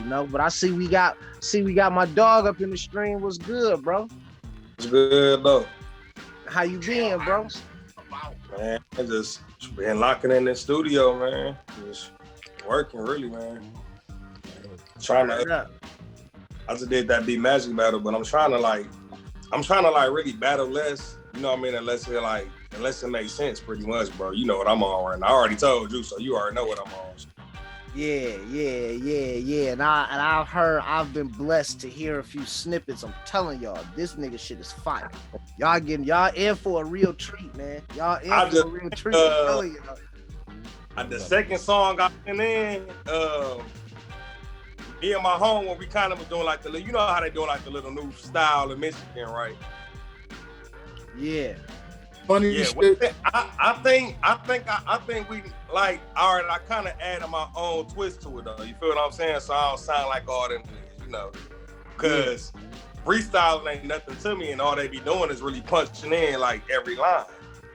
know. But I see we got my dog up in the stream. What's good, bro? It's good though. How you been, bro? Man, I just been locking in the studio, man. Just working really, man. Trying to. I just did that Beat Magic battle, but I'm trying to really battle less. You know what I mean? Unless it makes sense, pretty much, bro. You know what I'm on right now. I already told you, so you already know what I'm on. Yeah. And I've been blessed to hear a few snippets. I'm telling y'all, this nigga shit is fire. Y'all in for a real treat, man. Y'all in for a real treat. I'm telling y'all. The second song I went in, me and my home, when we kind of was doing like you know how they doing like the little new style in Michigan, right? Yeah. Funny shit. I think we like, all right, I kind of added my own twist to it though. You feel what I'm saying? So I don't sound like all them niggas, you know. Cause freestyling ain't nothing to me, and all they be doing is really punching in like every line.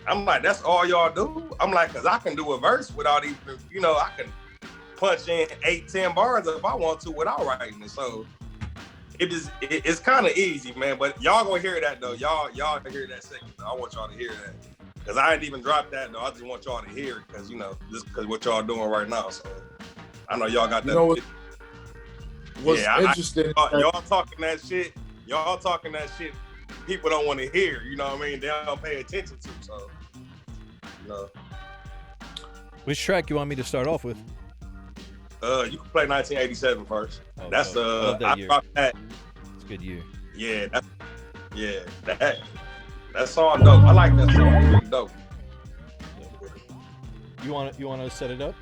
I'm like, that's all y'all do? I'm like, cause I can do a verse without even, you know, I can punch in 8-10 bars if I want to without writing it. So it's kind of easy, man. But y'all gonna hear that though. Y'all hear that second. I want y'all to hear that, cause I ain't even dropped that though. I just want y'all to hear it, cause you know, just cause what y'all doing right now. So I know y'all got that. You know what's interesting? Y'all talking that shit. Y'all talking that shit. People don't want to hear. You know what I mean? They don't pay attention to. So you know. Which track you want me to start off with? You can play 1987 first. Oh, that's I dropped that. It's a good year. Yeah, that song dope. I like that song. It's really dope. You want to set it up?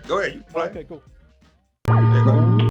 Go ahead, you can play. Okay, cool. Yeah, go.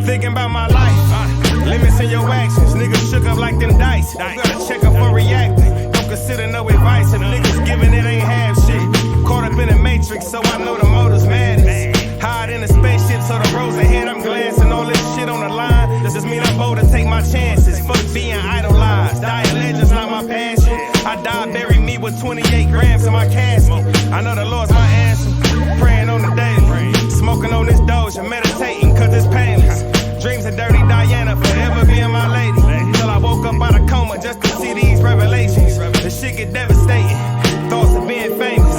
Thinking about my life, limits in your actions. Niggas shook up like them dice. You gotta check up for reacting. Don't consider no advice. If niggas giving it ain't half shit. Caught up in the matrix, so I know the motive's madness. Hide in a spaceship, so the roads ahead I'm glancing. All this shit on the line. Does this mean I'm bold to take my chances? Fuck being idolized. Dying legends not my passion. I die, bury me with 28 grams in my casket. I know the Lord's my answer. Praying on the daily. Smoking on this doja, meditating cause it's painless. Dreams of dirty Diana, forever being my lady. Till I woke up out of coma just to see these revelations. The shit get devastating, thoughts of being famous.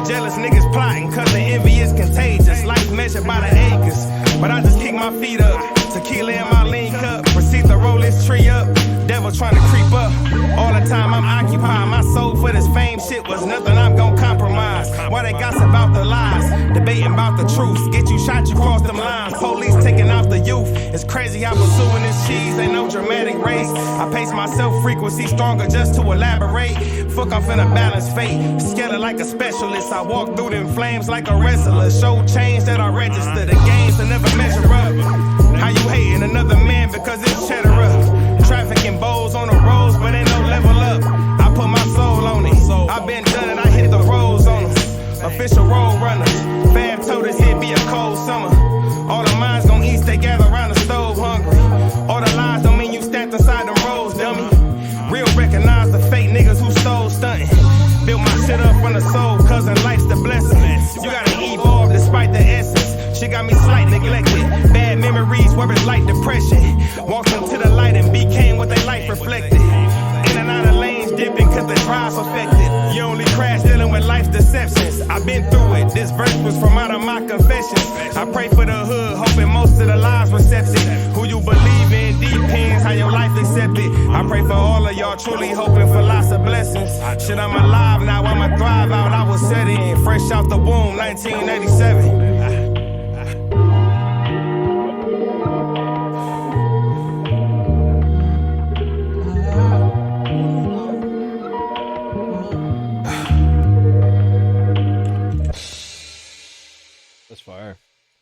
Jealous niggas plotting cause the envy is contagious. Life measured by the acres, but I just kick my feet up. Tequila in my lean cup, proceed to roll this tree up. Devil trying to creep up, all the time I'm occupied. My soul for this fame shit was nothing I'm gon' compromise. Why they gossip about the lies, debating about the truth. Get you shot, you cross them lines. Police taking out the youth. It's crazy how pursuing this cheese ain't no dramatic race. I pace myself frequency stronger just to elaborate. Fuck off in a balanced fate. Scared like a specialist. I walk through them flames like a wrestler. Show change that I register. The games that never measure up. How you hating another man because it's cheddar up? Trafficking bowls on the roads, but ain't no level up. I put my soul on it. I been done and I hit the roads on them. Official road runners. Fab told us it'd be a cold summer. All the minds gon' eat, they gather around the stove hungry. All the lies don't mean you stacked inside them rows, dummy. Real recognize the fake niggas who stole stunting. Built my shit up from the soul, cousin, life's the blessing. You gotta evolve despite the essence. Shit got me slight neglected. Bad memories where it's like depression. Walked into the light and became what they life reflected. In and out of lanes dipping cause the drive perfected. You only crash dealing with life's deceptions. I've been through it. This verse was from out of my confessions. I pray for the hood, hoping most of the lives receptive. Who you believe in depends how your life accepted. I pray for all of y'all, truly hoping for lots of blessings. Shit, I'm alive now, I'ma thrive out. I was set in, fresh out the womb, 1987. That's fire.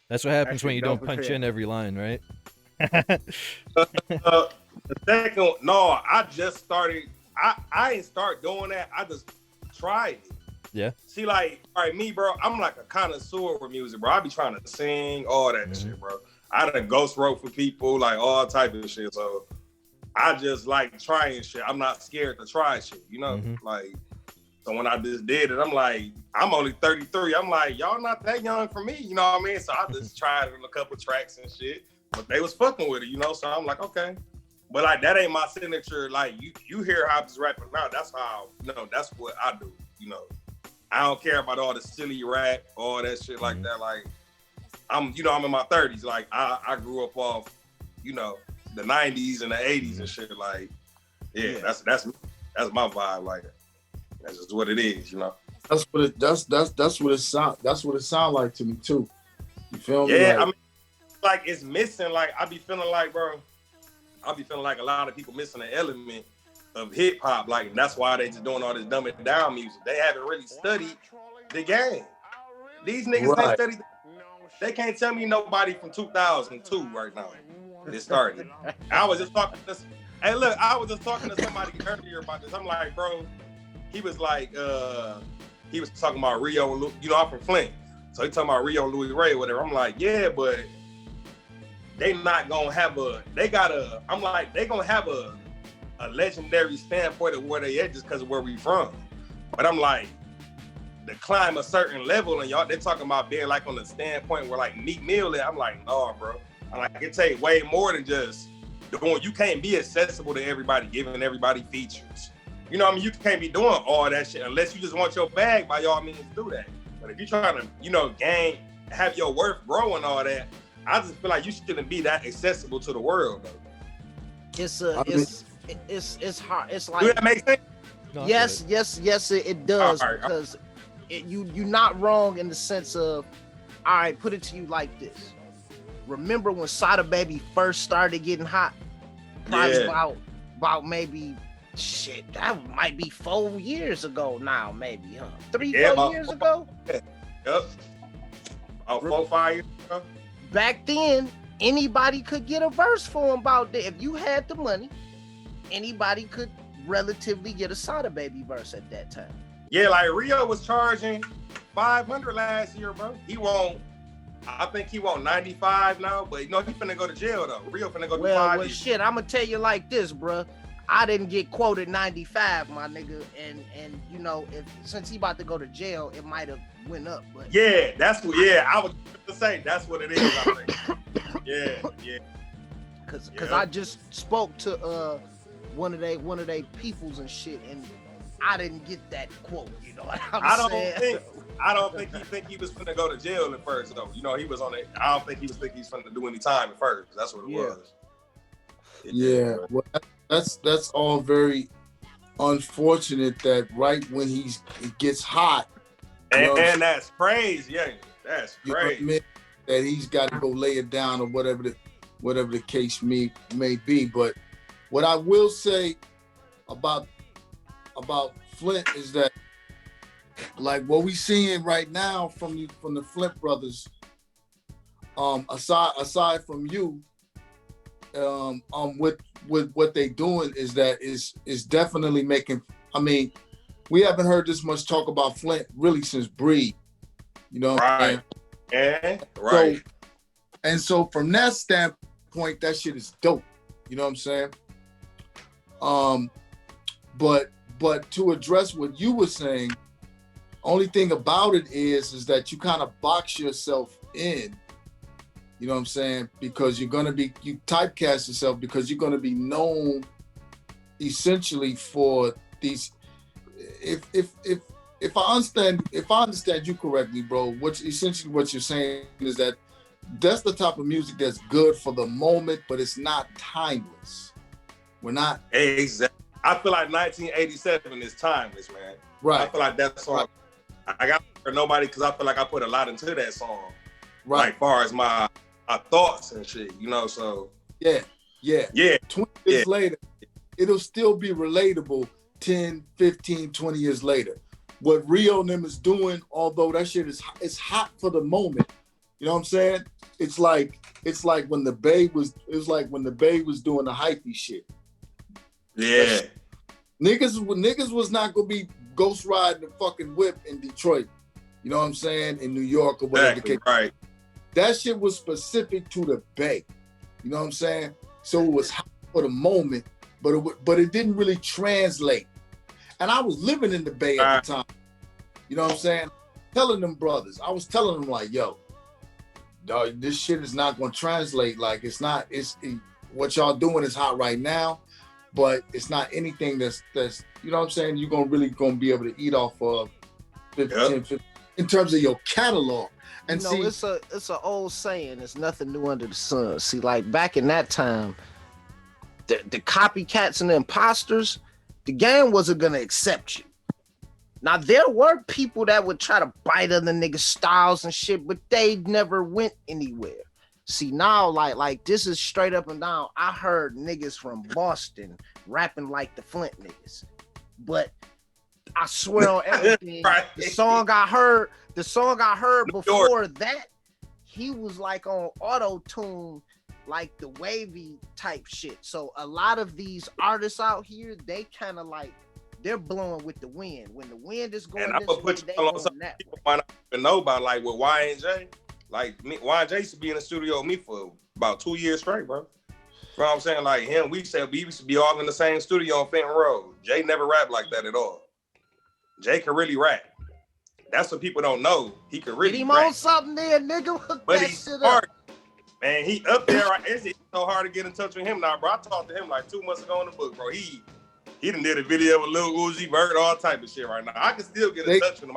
That's what happens when you don't punch in every line, right? The second, no, I just started I ain't start doing that. I just tried it. Yeah. See, like, all right, me, bro, I'm like a connoisseur with music, bro. I be trying to sing, all that shit, bro. I done ghost wrote for people, like all type of shit. So I just like trying shit. I'm not scared to try shit, you know? Like, so when I just did it, I'm like, I'm only 33. I'm like, y'all not that young for me, you know what I mean? So I just tried it in a couple tracks and shit, but they was fucking with it, you know? So I'm like, okay. But like, that ain't my signature. Like, you hear how I was rapping now, that's how, you know, that's what I do, you know? I don't care about all the silly rap, all that shit like that. Like, I'm in my 30s. Like, I grew up off, you know, the 90s and the 80s and shit. Like, yeah. that's my vibe. Like, that's just what it is, you know. That's what it sound like to me too. You feel me? Yeah, like, I mean, like it's missing. Like I be feeling like a lot of people missing an element of hip hop. Like that's why they just doing all this dumb it down music. They haven't really studied the game. These niggas ain't studied. They can't tell me nobody from 2002 right now. It started. I was just talking to somebody earlier about this. I'm like, bro, he was like, he was talking about Rio, you know, I'm from Flint. So he talking about Rio and Louis Ray or whatever. I'm like, yeah, but they not gonna have they gonna have a legendary standpoint of where they at just because of where we from. But I'm like, to climb a certain level and y'all, they're talking about being like on the standpoint where like Meek Mill is. I'm like, no, bro. I'm like, it take way more than just doing, you can't be accessible to everybody, giving everybody features. You know what I mean? You can't be doing all that shit unless you just want your bag, by all means do that. But if you're trying to, you know, have your worth grow and all that, I just feel like you shouldn't be that accessible to the world, though. It's hard. It's like, do that make sense? No, yes, it does. Right. Because you're not wrong in the sense of, all right, put it to you like this. Remember when Sada Baby first started getting hot? Probably about maybe, shit, that might be 4 years ago now, maybe, huh? 4 years ago? Yep. About 4 or 5 years ago. Back then, anybody could get a verse for him about that. If you had the money, anybody could relatively get a Sada Baby verse at that time. Yeah, like Rio was charging $500 last year, bro. I think he want 95 now, but you know, he finna go to jail though. Rio finna go to 5 years. Shit, I'm gonna tell you like this, bro. I didn't get quoted 95, my nigga, and you know, since he about to go to jail, it might have went up. But yeah, I was gonna say that's what it is. I think. Yeah. Cause I just spoke to one of they peoples and shit, and I didn't get that quote. You know what I'm saying? I don't think he was finna go to jail at first though. You know, he was on it. I don't think he was finna do any time at first. That's what it was. Yeah. Well, that's all very unfortunate that right when he gets hot. And that's crazy, yeah. That's crazy. You know, that he's got to go lay it down or whatever the case may be. But what I will say about Flint is that, like what we seeing right now from the Flint brothers, aside from you, with what they doing is that is definitely making. I mean, we haven't heard this much talk about Flint really since Breed. You know, right? Yeah, right. So from that standpoint, that shit is dope. You know what I'm saying? But to address what you were saying, only thing about it is that you kind of box yourself in. You know what I'm saying? Because you typecast yourself because you're gonna be known essentially for these. If I understand you correctly, bro, what you're saying is that that's the type of music that's good for the moment, but it's not timeless. We're not exactly. I feel like 1987 is timeless, man. Right. I feel like that song. I got for nobody because I feel like I put a lot into that song. Right. Like far as my thoughts and shit, you know. So yeah. 20 years later, it'll still be relatable 10, 15, 20 years later. What Rio and them is doing, although that shit is hot for the moment, you know what I'm saying? It's like when the Bay was doing the hypey shit. Yeah. Niggas was not gonna be ghost riding the fucking whip in Detroit. You know what I'm saying? In New York or whatever. Exactly, right. That shit was specific to the Bay. You know what I'm saying? So it was hot for the moment, but it didn't really translate. And I was living in the Bay at the time. You know what I'm saying? Telling them brothers, I was telling them like, yo, dog, this shit is not gonna translate. Like what y'all doing is hot right now, but it's not anything that's you know what I'm saying, you're really gonna be able to eat off of 15 in terms of your catalog. And you know, it's a old saying, it's nothing new under the sun. See, like back in that time, the copycats and the imposters, the game wasn't gonna accept you. Now there were people that would try to bite other niggas' styles and shit, but they never went anywhere. See, now like this is straight up and down. I heard niggas from Boston rapping like the Flint niggas, but I swear on everything, Right. the song I heard before that, he was like on auto-tune, like the wavy type shit. So a lot of these artists out here, they kind of like, they're blowing with the wind. When the wind is going, And I'm gonna put you on something that people might not even know about, like with Y&J. Like Y&J used to be in the studio with me for about 2 years straight, bro. You know what I'm saying? Like him, we used to be all in the same studio on Fenton Road. Jay never rapped like that at all. Jay can really rap. That's what people don't know. He can really Get him rap. on something there, nigga. Hook But that he's shit hard. up. Man, he up there. Right? It's so hard to get in touch with him now, bro. I talked to him like 2 months ago in the book, bro. He done did a video with Lil Uzi Vert, all type of shit right now. I can still get in touch with him.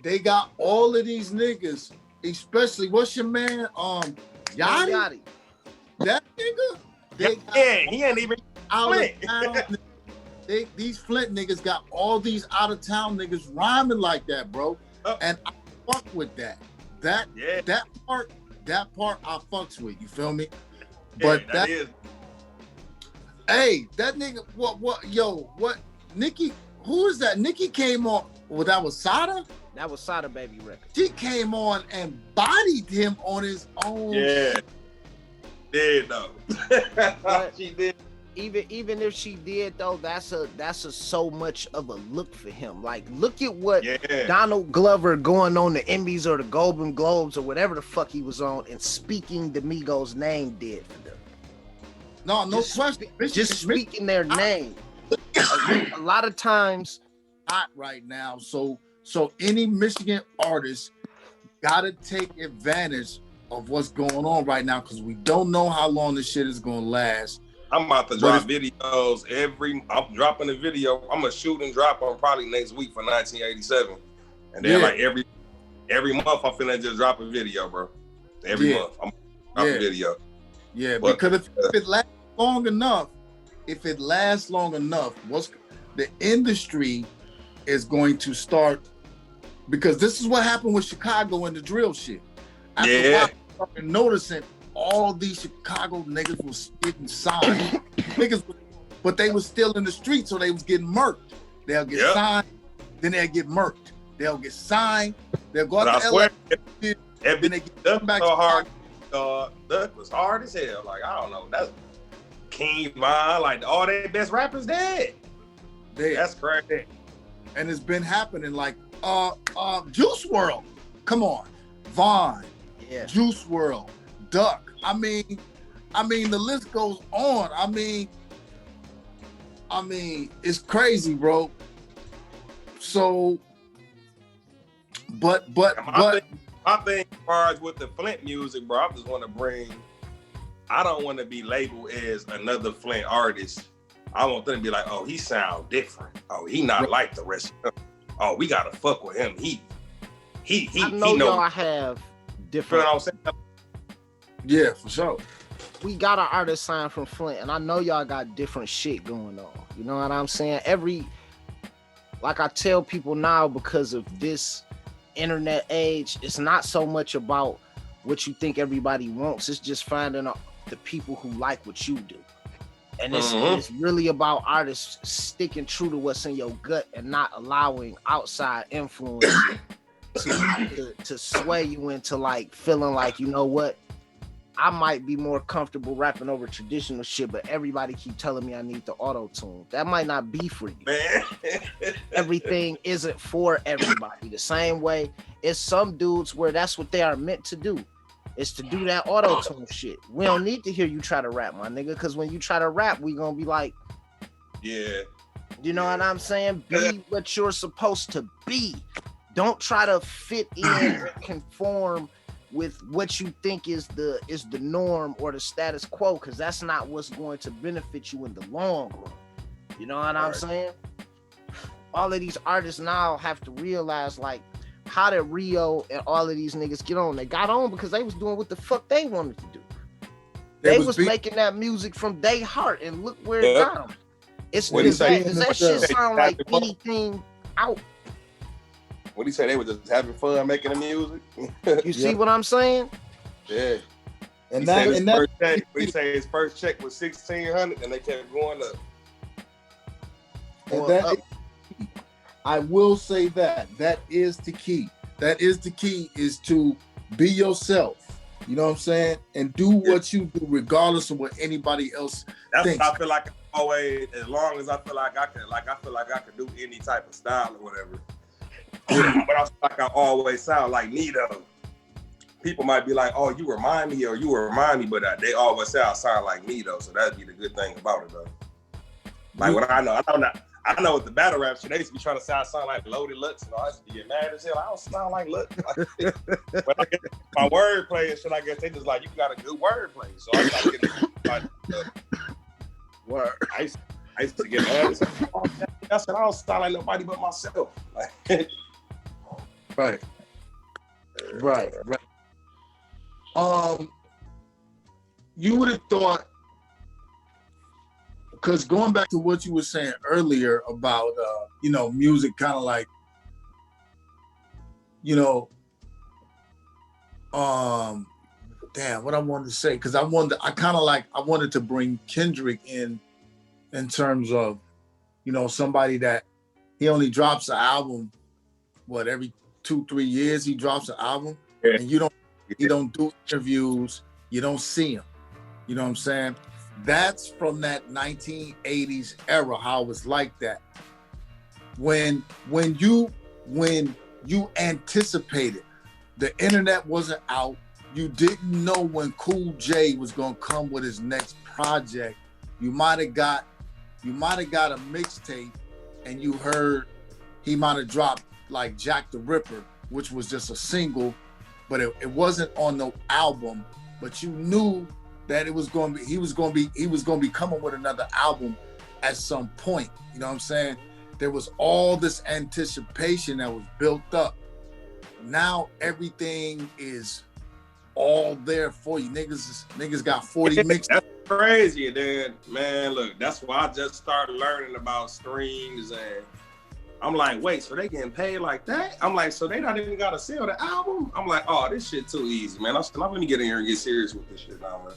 They got all of these niggas, especially what's your man, Yachty? That nigga? He ain't even out of town. These Flint niggas got all these out of town niggas rhyming like that, bro. And I fuck with that. That part I fucks with. You feel me? But that is. Hey, that nigga, what? Nikki, who is that? Nikki came on. Well, that was Sada? That was Sada Baby record. She came on and bodied him on his own. Yeah. Did though. She did. Even if she did though, that's a so much of a look for him. Like, look at what Donald Glover going on the Emmys or the Golden Globes or whatever the fuck he was on and speaking the Migos' name did for them. No question. Just speaking their name. A lot of times, hot right now. So any Michigan artist gotta take advantage of what's going on right now because we don't know how long this shit is gonna last. I'm about to drop videos I'm dropping a video. I'm gonna shoot and drop on probably next week for 1987. And then like every month I'm finna just drop a video, bro. Every month I'm gonna drop a video. Yeah, but, because if it lasts long enough, what's the industry is going to start, because this is what happened with Chicago and the drill shit. After a while, I started noticing all these Chicago niggas was getting signed. But they was still in the street, so they was getting murked. They'll get signed, then they'll get murked. They'll get signed, they'll go out to LA, then they get back so hard. Duck was hard as hell. Like, I don't know. That's King Von, like all their best rappers dead. That's crazy. And it's been happening like Juice WRLD. Come on. Von, Juice WRLD, Duck. I mean, the list goes on. I mean, it's crazy, bro. So, but my thing as far as with the Flint music, bro, I just want to I don't want to be labeled as another Flint artist. I want them to be like, oh, he sound different. Oh, he not like the rest of them. Oh, we gotta fuck with him. I know y'all have different. You know what I'm saying? Yeah, for sure. We got an artist signed from Flint, and I know y'all got different shit going on. You know what I'm saying? Like I tell people now, because of this internet age, it's not so much about what you think everybody wants. It's just finding the people who like what you do. And it's really about artists sticking true to what's in your gut and not allowing outside influence to sway you into like feeling like, you know what, I might be more comfortable rapping over traditional shit, but everybody keep telling me I need the auto-tune. That might not be for you. Man. Everything isn't for everybody. The same way, it's some dudes where that's what they are meant to do. Is to do that auto-tune shit. We don't need to hear you try to rap, my nigga, because when you try to rap, we gonna be like, yeah. You know what I'm saying? Be what you're supposed to be. Don't try to fit in and conform with what you think is the norm or the status quo, because that's not what's going to benefit you in the long run. You know what I'm saying? All of these artists now have to realize, like, how did Rio and all of these niggas get on? They got on because they was doing what the fuck they wanted to do. They was making that music from their heart, and look where it got them. It's because that shit sound like anything out. What he say? They were just having fun making the music. You see what I'm saying? Yeah. And he say his first check was $1,600, and they kept going up. And I will say that is the key. That is the key, is to be yourself. You know what I'm saying? And do what you do, regardless of what anybody else thinks. I feel like always, as long as I feel like I could do any type of style or whatever. But I feel like I always sound like Nito. People might be like, "Oh, you remind me," but they always say I sound like Nito. So that'd be the good thing about it, though. Like what I know with the battle rap shit, they used to be trying to sound like Loaded Lux, and I used to get mad as hell. I don't sound like Lux. But I guess my wordplay and shit, I guess they just like, you got a good wordplay. So I started getting like, word. I used to get mad as hell. I said, I don't sound like nobody but myself. Right. You would have thought, because going back to what you were saying earlier about, music kind of like, what I wanted to say, because I wanted to bring Kendrick in terms of, somebody that he only drops an album, every 2-3 years he drops an album, and you don't do interviews, you don't see him. You know what I'm saying? That's from that 1980s era, how it was like that. When you anticipated, the internet wasn't out, you didn't know when Cool J was gonna come with his next project. You might have got a mixtape, and you heard he might have dropped like Jack the Ripper, which was just a single, but it wasn't on no album. But you knew that he was going to be coming with another album at some point. You know what I'm saying? There was all this anticipation that was built up. Now everything is all there for you. Niggas got 40 mixed. That's crazy, then, man. Look, that's why I just started learning about streams, and I'm like, wait, so they getting paid like that? I'm like, so they not even gotta sell the album? I'm like, oh, this shit too easy, man. Let me get in here and get serious with this shit now, man.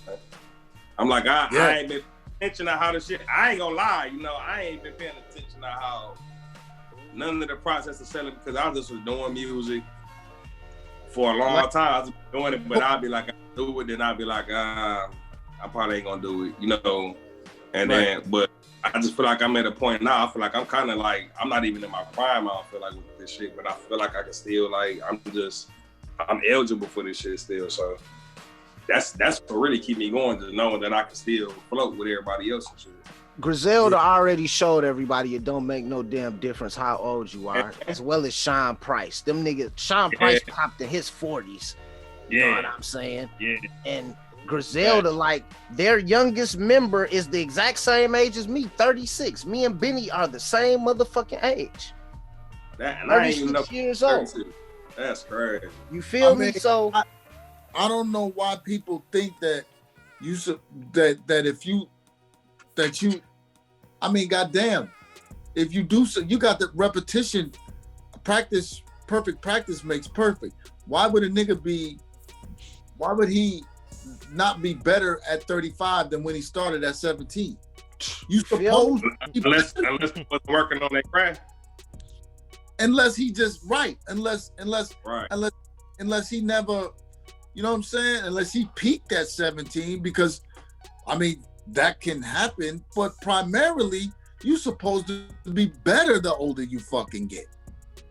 I'm like, I ain't been paying attention to how this shit. I ain't gonna lie, I ain't been paying attention to how none of the process of selling, because I just was doing music for a long time. I was doing it, but I'd be like, I do it, then I'd be like, I probably ain't gonna do it, And then, but I just feel like I'm at a point now. I feel like I'm kind of like, I'm not even in my prime. I don't feel like with this shit, but I feel like I can still I'm eligible for this shit still. So that's what really keep me going, just knowing that I can still float with everybody else and shit. Griselda already showed everybody it don't make no damn difference how old you are, as well as Sean Price. Them niggas, Sean Price popped in his 40s. You know what I'm saying? Yeah. And Griselda, like, their youngest member is the exact same age as me, 36. Me and Benny are the same motherfucking age. And I ain't even know years old. That's crazy. You feel me? So I don't know why people think that goddamn, if you do so, you got the repetition, perfect practice makes perfect. Why would he not be better at 35 than when he started at 17? You suppose unless he wasn't working on that craft. Unless he just unless he never You know what I'm saying? Unless he peaked at 17, because I mean that can happen. But primarily, you're supposed to be better the older you fucking get.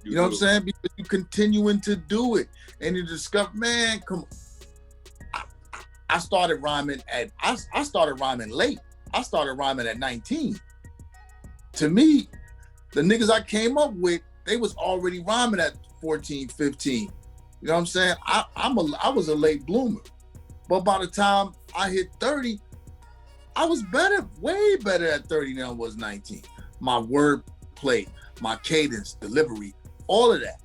You know what I'm saying? Because you continuing to do it, and you discover, man, come on. I started rhyming I started rhyming late. I started rhyming at 19. To me, the niggas I came up with, they was already rhyming at 14, 15. You know what I'm saying? I was a late bloomer. But by the time I hit 30, I was better, way better at 30 than I was 19. My word play, my cadence, delivery, all of that.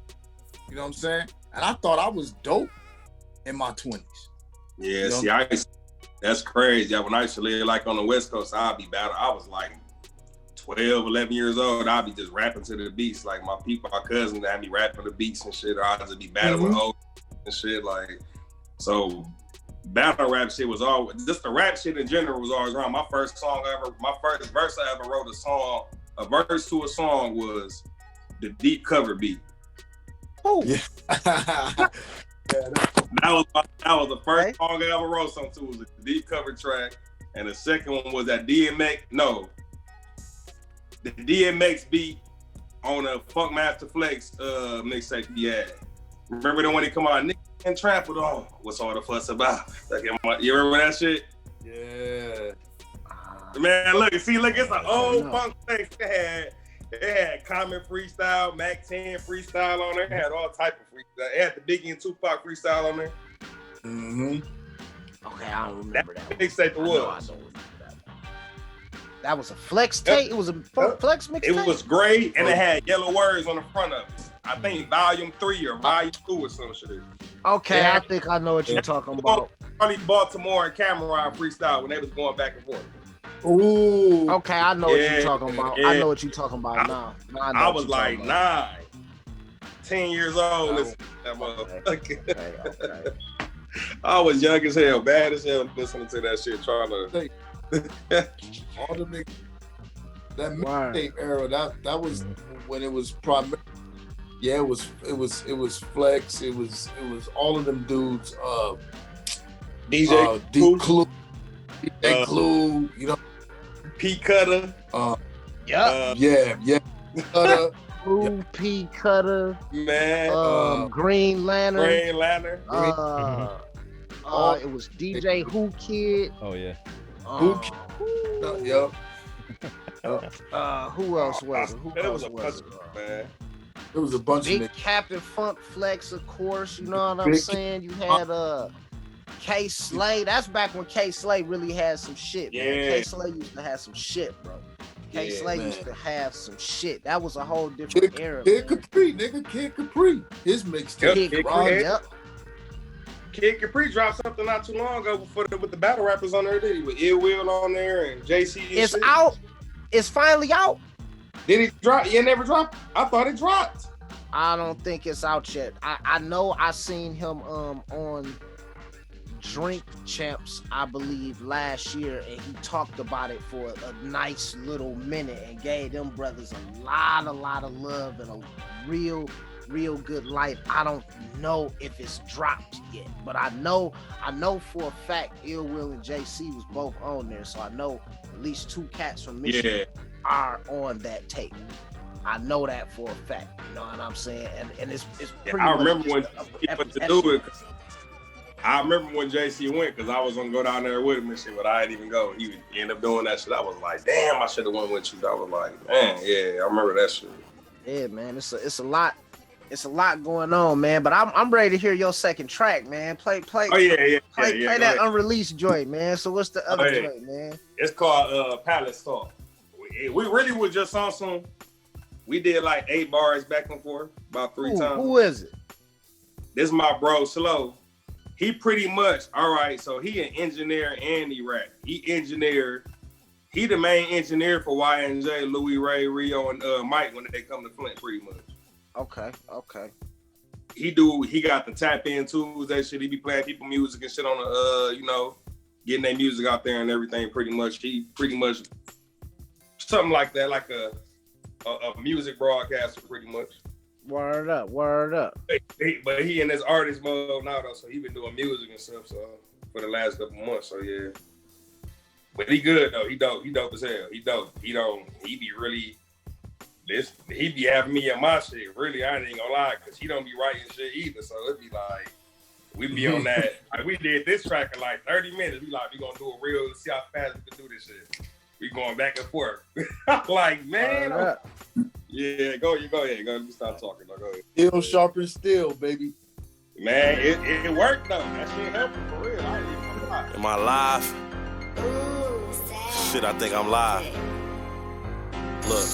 You know what I'm saying? And I thought I was dope in my 20s. Yeah, you know? That's crazy. Yeah, when I used to live like on the West Coast, I'd be better. I was like 12, 11 years old. I'd be just rapping to the beats. Like my cousins had me rapping the beats and shit. Or I'd just be battling old and shit. Like, so battle rap shit was always, just the rap shit in general was always around. My first verse I ever wrote a verse to a song was the deep cover beat. Oh. Yeah. That was the first song I ever wrote something to, was a deep cover track. And the second one was that the DMX beat on a Funkmaster Flex mixtape he had. Remember the one he come out, nigga and trampled on. What's all the fuss about? Like, you remember that shit? Yeah. Man, look, it's an old Funk Flex. It had Common freestyle, Mac 10 freestyle on there. It had all type of freestyle. It had the Biggie and Tupac freestyle on there. Mm-hmm. Okay, I don't remember that. Mixtape I don't remember that. That was a flex tape. It was a flex mixtape. It was gray and it had yellow words on the front of it. I think volume 3 or volume 2 or some shit. Okay, I think I know what you're talking about. Probably Baltimore and Cameron freestyle when they was going back and forth. Ooh. Okay, I know what you're talking about. Yeah. I know what you're talking about now. I was like 9, 10 years old. Listening to that motherfucker. Okay. I was young as hell, bad as hell, listening to that shit, trying to. All the niggas, that mixtape era, that was when it was primary. Yeah, it was Flex. It was all of them dudes. DJ Clue, DJ Clue, you know, P Cutter. Yeah. Cutter. Blue P Cutter. Man. Green Lantern. Green Lantern. It was DJ Who Kid. Oh yeah. Yep. Who else was it? It was a bunch of man. It was a bunch Big of Captain Funk Flex, of course. You know what I'm saying? You had K Slay. That's back when K Slay really had some shit. Man. Yeah. K Slay used to have some shit, bro. K Slay used to have some shit. That was a whole different era. Kid Capri, nigga. Kid Capri. His mixtape. Kid Capri. Yep. Kid Capri dropped something not too long ago with the battle rappers on there, did he? With Ill Will on there and JC. It's out. It's finally out. Did he drop? It never dropped? I thought it dropped. I don't think it's out yet. I know I seen him on Drink Champs, I believe, last year, and he talked about it for a nice little minute and gave them brothers a lot of love and a real good life. I don't know if it's dropped yet, but I know for a fact Ill Will and JC was both on there, so I know at least 2 cats from Michigan are on that tape. I know that for a fact. You know what I'm saying? And it's pretty I much remember when he went to do it. I remember when JC went, because I was gonna go down there with him and shit, but I didn't even go. He ended up doing that shit. I was like, damn, I should have went with you. I was like, man, yeah, I remember that shit. Yeah, man, it's a lot. It's a lot going on, man. But I'm ready to hear your second track, man. Play. Oh yeah. Play that unreleased joint, man. So what's the other joint, man? It's called Palace Talk. We really was just on some. We did like 8 bars back and forth about 3 times. Who is it? This is my bro Slow. He pretty much, all right, so he an engineer and he rap. He the main engineer for YNJ, Louis Ray, Rio, and Mike when they come to Flint pretty much. Okay. He got the tap in tools, that shit. He be playing people music and shit on the getting their music out there and everything pretty much. He pretty much something like that, like a music broadcaster pretty much. Word up, word up. But he in his artist mode now though, so he been doing music and stuff. So for the last couple months, so yeah. But he good though. He dope as hell. He dope. He be really he be having me in my shit. Really, I ain't gonna lie, cause he don't be writing shit either. So it'd be like we be on that. Like we did this track in like 30 minutes. We like we gonna do a real. Let's see how fast we can do this shit. We going back and forth. Like man, yeah. Go ahead. Go. Let me stop talking. Go ahead. Steel sharpen steel, baby. Man, it worked though. That shit helped me for real. I ain't even gonna lie. Am I live? Shit, I think I'm live. Look.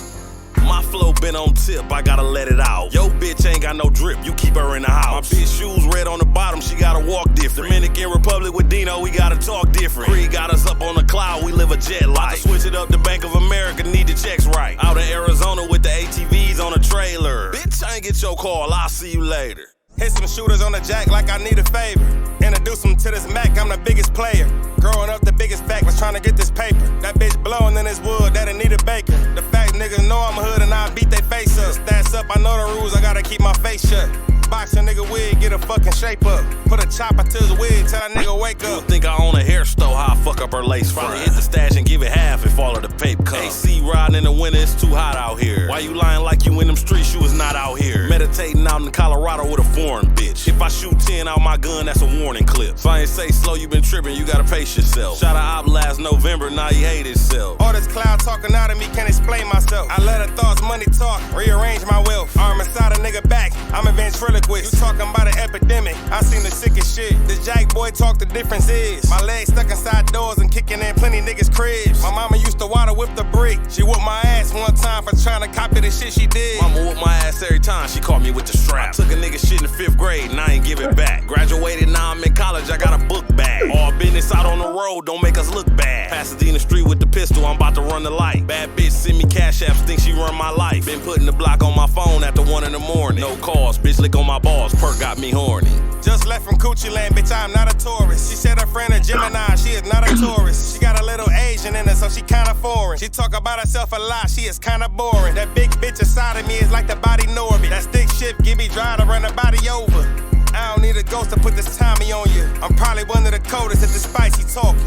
My flow been on tip, I gotta let it out. Yo bitch ain't got no drip, you keep her in the house. My bitch shoes red on the bottom, she gotta walk different. Dominican Republic with Dino, we gotta talk different. Creed got us up on the cloud, we live a jet life. Switch it up to Bank of America, need the checks right. Out in Arizona with the ATVs on a trailer. Bitch, I ain't get your call, I'll see you later. Hit some shooters on the jack like I need a favor. Introduce them to this Mac, I'm the biggest player. Growing up, the biggest fact was trying to get this paper. That bitch blowing in this wood, that Anita Baker. The fact niggas know I'm hood and I beat they face up. Stats up, I know the rules, I gotta keep my face shut. Box a nigga wig, get a fucking shape up. Put a chopper to his wig, tell that nigga wake up. You think I own a hair store, how I fuck up her lace front. Probably hit the stash and give it half and follow the paper cup. AC riding in the winter, it's too hot out here. Why you lying like you in them streets, you was not out here. Meditating out in Colorado with a foreign bitch. If I shoot 10 out my gun, that's a warning clip. If I ain't say slow, you been tripping, you gotta pace yourself. Shot a op last November, now he hate himself. All this cloud talking out of me, can't explain myself. I let her thoughts, money talk, rearrange my wealth. Arm inside a nigga back, I'm a ventriloquist. You talking about an epidemic, I seen the sickest shit. The Jack boy talk, the difference is my legs stuck inside doors and kicking in plenty niggas' cribs. My mama used to water whip the brick. She whooped my ass one time for trying to copy the shit she did. Mama whooped my ass every time she caught me with the strap. I took a nigga shit in the 5th grade and I ain't give it back. Graduated, now I'm in college, I got a book bag. All business out on the road, don't make us look bad. Pasadena Street with the pistol, I'm about to run the light. Bad bitch send me cash apps, think she run my life. Been putting the block on my phone after 1 in the morning. No calls, bitch lick on my balls, perk got me horny. Just left from Coochie Land, bitch, I'm not a tourist. She said her friend a Gemini, she is not a tourist. She got a little Asian in her, so she kinda foreign. She talk about herself a lot, she is kinda boring. That big bitch inside of me is like the body Norbit. That stick shift give me dry to run the body over. I don't need a ghost to put this Tommy on you. I'm probably one of the coldest at the spicy talking.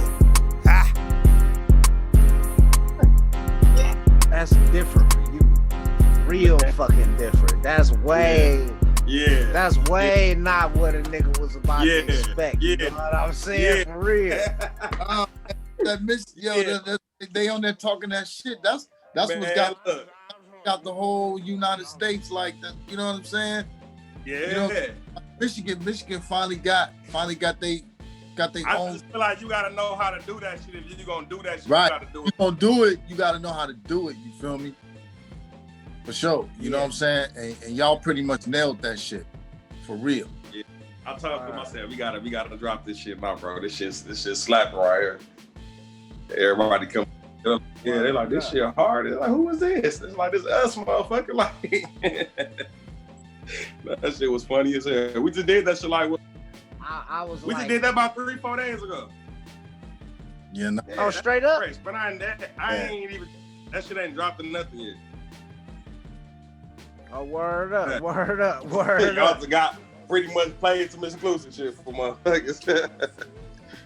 Ah. That's different for you. Real fucking different. That's way... Yeah. That's way not what a nigga was about to expect. You know what I'm saying? For real. They on there talking that shit. That's man, what's got the whole United States like that. You know what I'm saying? Yeah. You know, Michigan finally got they I own. just feel like you gotta know how to do that shit. If you're gonna do that shit, right. You gotta do it. You gonna do it, you gotta know how to do it. You feel me? For sure. You know what I'm saying? And y'all pretty much nailed that shit. For real. Yeah. I talk to myself, we gotta drop this shit now, bro. This shit slapping right here. Everybody come. They're like, this shit hard. They're like, who is this? It's like, this us, motherfucker. Like, that shit was funny as hell. We just did that shit like, we just did that about 3-4 days ago. Yeah. No. Oh, straight up. But I ain't even. That shit ain't dropped in nothing yet. Oh, word up, word up, word up. Y'all got pretty much played some exclusive shit for motherfuckers.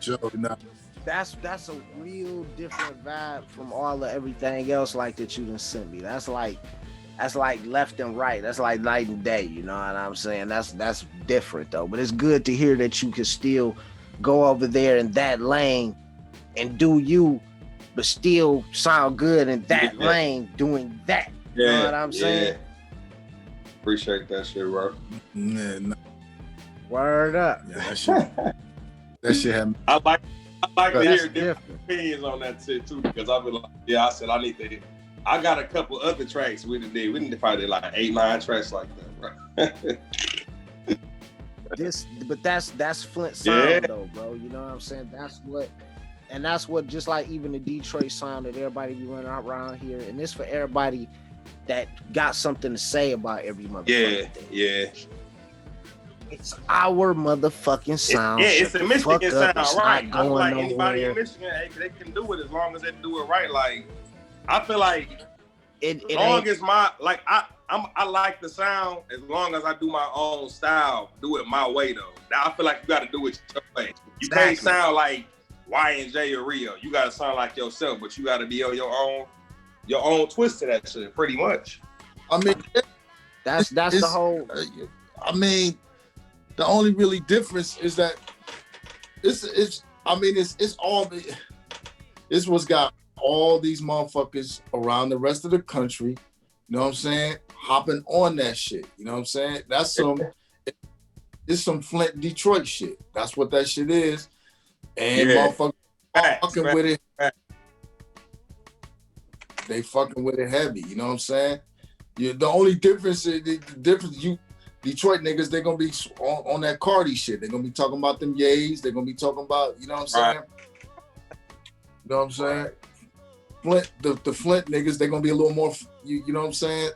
Sure, no. That's a real different vibe from all of everything else like that you done sent me. That's like left and right. That's like night and day. You know what I'm saying? That's different though. But it's good to hear that you can still go over there in that lane and do you, but still sound good in that lane doing that. You know what I'm saying? Appreciate that shit, bro. Yeah, no. Word up. Yeah, that shit had me. I like to hear different opinions on that shit too, because I've been like, I said I need to. I got a couple other tracks we did. We did probably like 8-9 tracks like that, bro. But that's Flint sound though, bro. You know what I'm saying? That's what just like even the Detroit sound that everybody be running around here, and this for everybody that got something to say about every motherfucking thing. Yeah. It's our motherfucking sound. It's a Michigan sound, right? I feel like anybody in Michigan, they can do it as long as they do it right. Like, I feel like as long as I I like the sound as long as I do my own style, do it my way though. Now I feel like you got to do it your way. You can't sound like Y&J or Rio. You got to sound like yourself, but you got to be on your own twist to that shit, pretty much. I mean, that's the whole. I mean, the only really difference is that it's what's got all these motherfuckers around the rest of the country, you know what I'm saying, hopping on that shit. You know what I'm saying? It's some Flint, Detroit shit. That's what that shit is. And motherfuckers fucking with it. They fucking with it heavy, you know what I'm saying? The only difference is Detroit niggas, they're gonna be on that Cardi shit. They're gonna be talking about them yays. They're gonna be talking about, you know what I'm saying? Right. You know what I'm saying? Flint, the Flint niggas, they're gonna be a little more, you know what I'm saying?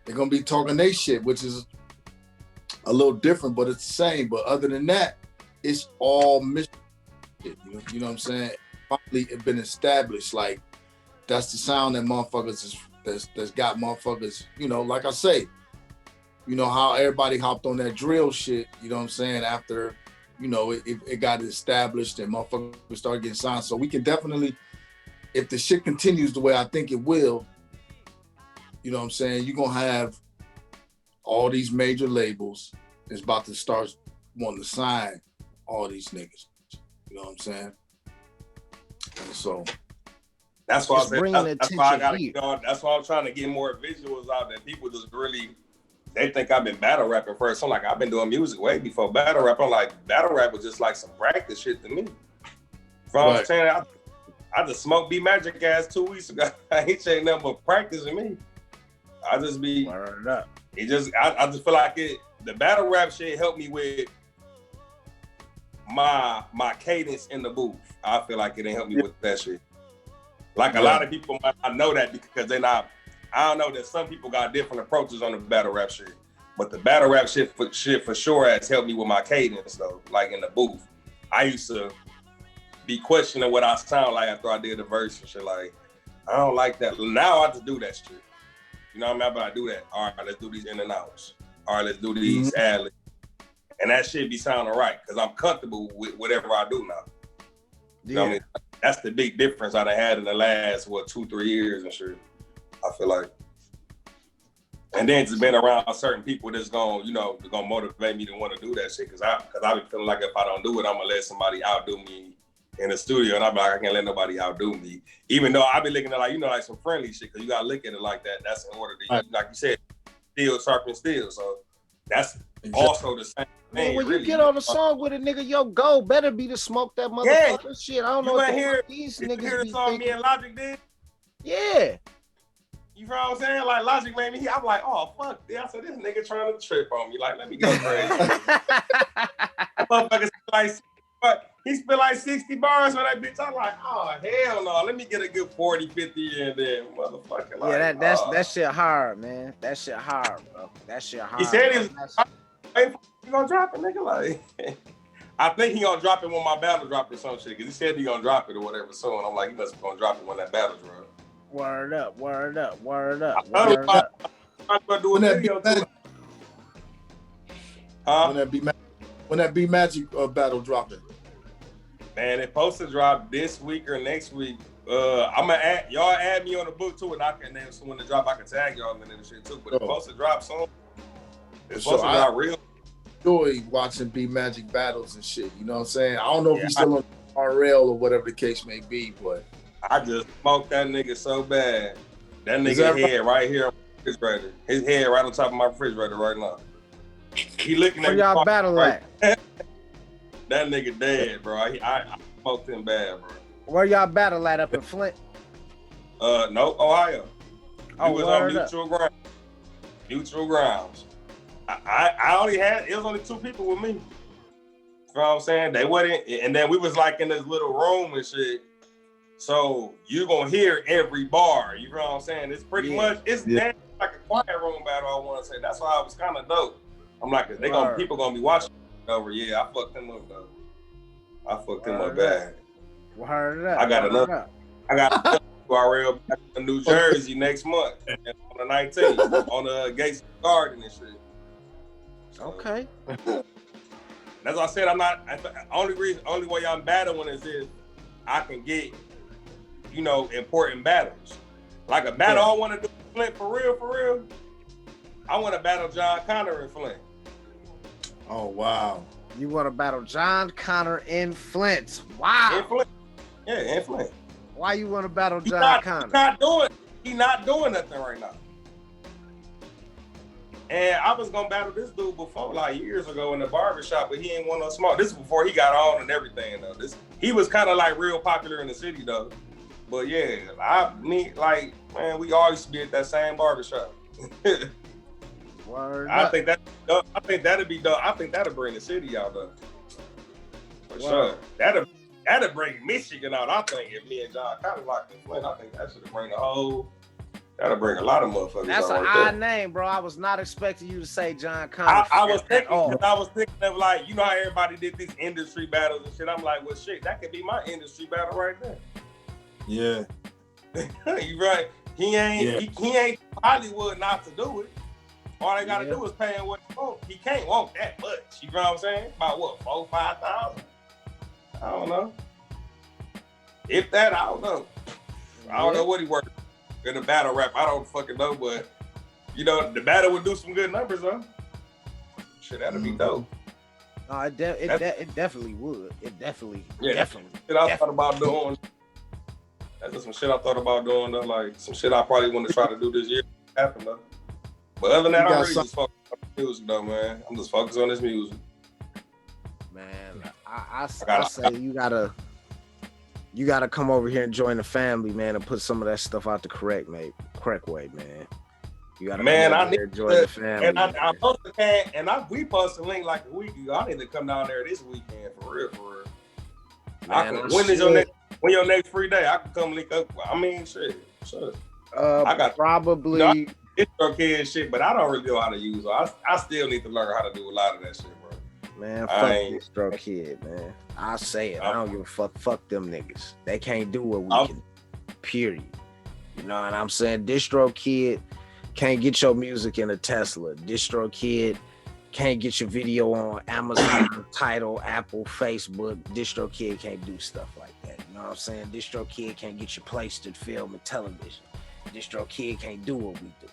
They're gonna be talking they shit, which is a little different, but it's the same. But other than that, it's all mission shit. You know what I'm saying? Finally, it's been established. Like, that's the sound that motherfuckers that's got motherfuckers, you know, like I say, you know how everybody hopped on that drill shit, you know what I'm saying, after, you know, it got established and motherfuckers started getting signed. So we can definitely, if the shit continues the way I think it will, you know what I'm saying, you're gonna have all these major labels that's about to start wanting to sign all these niggas. You know what I'm saying? And so that's why that's why I'm trying to get more visuals out that people just really, they think I've been battle rapping first. I'm like, I've been doing music way before battle rap. I'm like, battle rap was just like some practice shit to me. From what I'm saying, I just smoked B Magic ass 2 weeks ago. I ain't saying nothing but practicing me. I just be, I just feel like the battle rap shit helped me with my cadence in the booth. I feel like it didn't help me with that shit. Like a lot of people might not know that because they're not, I don't know that some people got different approaches on the battle rap shit. But the battle rap shit for sure has helped me with my cadence though, like in the booth. I used to be questioning what I sound like after I did the verse and shit. Like, I don't like that. Now I just do that shit. You know what I mean? But I do that. All right, let's do these in and outs. All right, let's do these ad-libs. And that shit be sounding right because I'm comfortable with whatever I do now. You know what I mean? That's the big difference I done had in the last, 2-3 years and shit. I feel like. And then it's been around certain people that's gonna motivate me to want to do that shit. Cause I be feeling like if I don't do it, I'm gonna let somebody outdo me in the studio. And I be like, I can't let nobody outdo me. Even though I be looking at like some friendly shit, cause you gotta look at it like that. That's in order to, like you said, steel sharpen steel. So that's also the same thing. When you get on the song with a nigga, your goal better be to smoke that motherfucker shit. I don't know what these niggas be hear the song me and Logic did? Yeah. You know what I'm saying? Like Logic made me, I'm like, oh fuck. I said, this nigga trying to trip on me. Like, let me go crazy. Motherfucker he spit like 60 bars on that bitch. I'm like, oh hell no. Let me get a good 40, 50 in there, motherfucker. Like, yeah, that shit hard, man. That shit hard, bro. That shit hard. He said he gonna drop it, nigga. Like, I think he gonna drop it when my battle drop or some shit. Cause he said he gonna drop it or whatever soon. I'm like, he must be gonna drop it when that battle drop. Word up. When that B Magic battle dropping? Man, it's supposed to drop this week or next week. I'm gonna add me on the book too, and I can name someone to drop. I can tag y'all in the shit too. But it's supposed to drop soon. It's supposed to drop real. Enjoy watching B Magic battles and shit. You know what I'm saying? I don't know if he's still on RL or whatever the case may be, but I just smoked that nigga so bad. That nigga head right here on my refrigerator. His head right on top of my refrigerator right now. He looking at me. Where y'all battle at? That nigga dead, bro. I smoked him bad, bro. Where y'all battle at up in Flint? No, Ohio. Oh, he was on neutral ground. Neutral grounds. I only had, it was only 2 people with me. You know what I'm saying? They wasn't, and then we was like in this little room and shit. So you gonna hear every bar. You know what I'm saying? It's pretty much, it's damn like a quiet room battle, I wanna say. That's why I was kind of dope. I'm like, people gonna be watching over. Yeah, I fucked him up though. I fucked him up bad. Word up. I got another URL back in New Jersey next month on the 19th on the Gates Garden and shit. So, Okay. That's why I said I'm not. Only way I'm battling is if I can get, important battles. Like a battle I want to do Flint for real. I want to battle John Connor in Flint. Oh wow. You want to battle John Connor in Flint? Wow. In Flint. Yeah, in Flint. Why you want to battle John Connor? He's not doing nothing right now. And I was gonna battle this dude before, like years ago in the barbershop, but he ain't want no smoke. This is before he got on and everything though. He was kind of like real popular in the city though. But yeah, man, we all used to be at that same barbershop. Word I up. think that'd be dope. I think that'll bring the city out though. For sure. That'll bring Michigan out. I think if me and John Connor locked in Flint, I think that should bring that'll bring a lot of motherfuckers. That's out an right odd name, bro. I was not expecting you to say John Connor. I was thinking of like, you know how everybody did these industry battles and shit. I'm like, well, shit, that could be my industry battle right there. Yeah. You right. He ain't Hollywood not to do it. All they gotta do is pay him what he wants. He can't want that much. You know what I'm saying? About what, 4,000-5,000? I don't know. If that, I don't know. I don't know what he worked in the battle rap. I don't fucking know, but the battle would do some good numbers, though. Shit, that'd be dope. No, it definitely would. It definitely. Shit I thought about doing. That's just some shit I thought about doing, though. Like some shit I probably want to try to do this year. Happen though. But other than that, I'm really just focused on the music, though, man. I'm just focused on this music. Man, I say you gotta come over here and join the family, man, and put some of that stuff out the correct way, man. You gotta I need to join the family. And we posted a link like a week ago. I need to come down there this weekend for real. Man, when your next free day? I can come link up. I mean, shit. I got probably distro kid shit, but I don't really know how to use it. I still need to learn how to do a lot of that shit, bro. Man, fuck distro kid, man. I say it. I don't give a fuck. Fuck them niggas. They can't do what we can. Period. You know what I'm saying? Distro kid can't get your music in a Tesla. Distro kid can't get your video on Amazon, Tidal, Apple, Facebook. Distro kid can't do stuff like that. You know what I'm saying? Distro kid can't get you placed in film and television. Distro kid can't do what we do.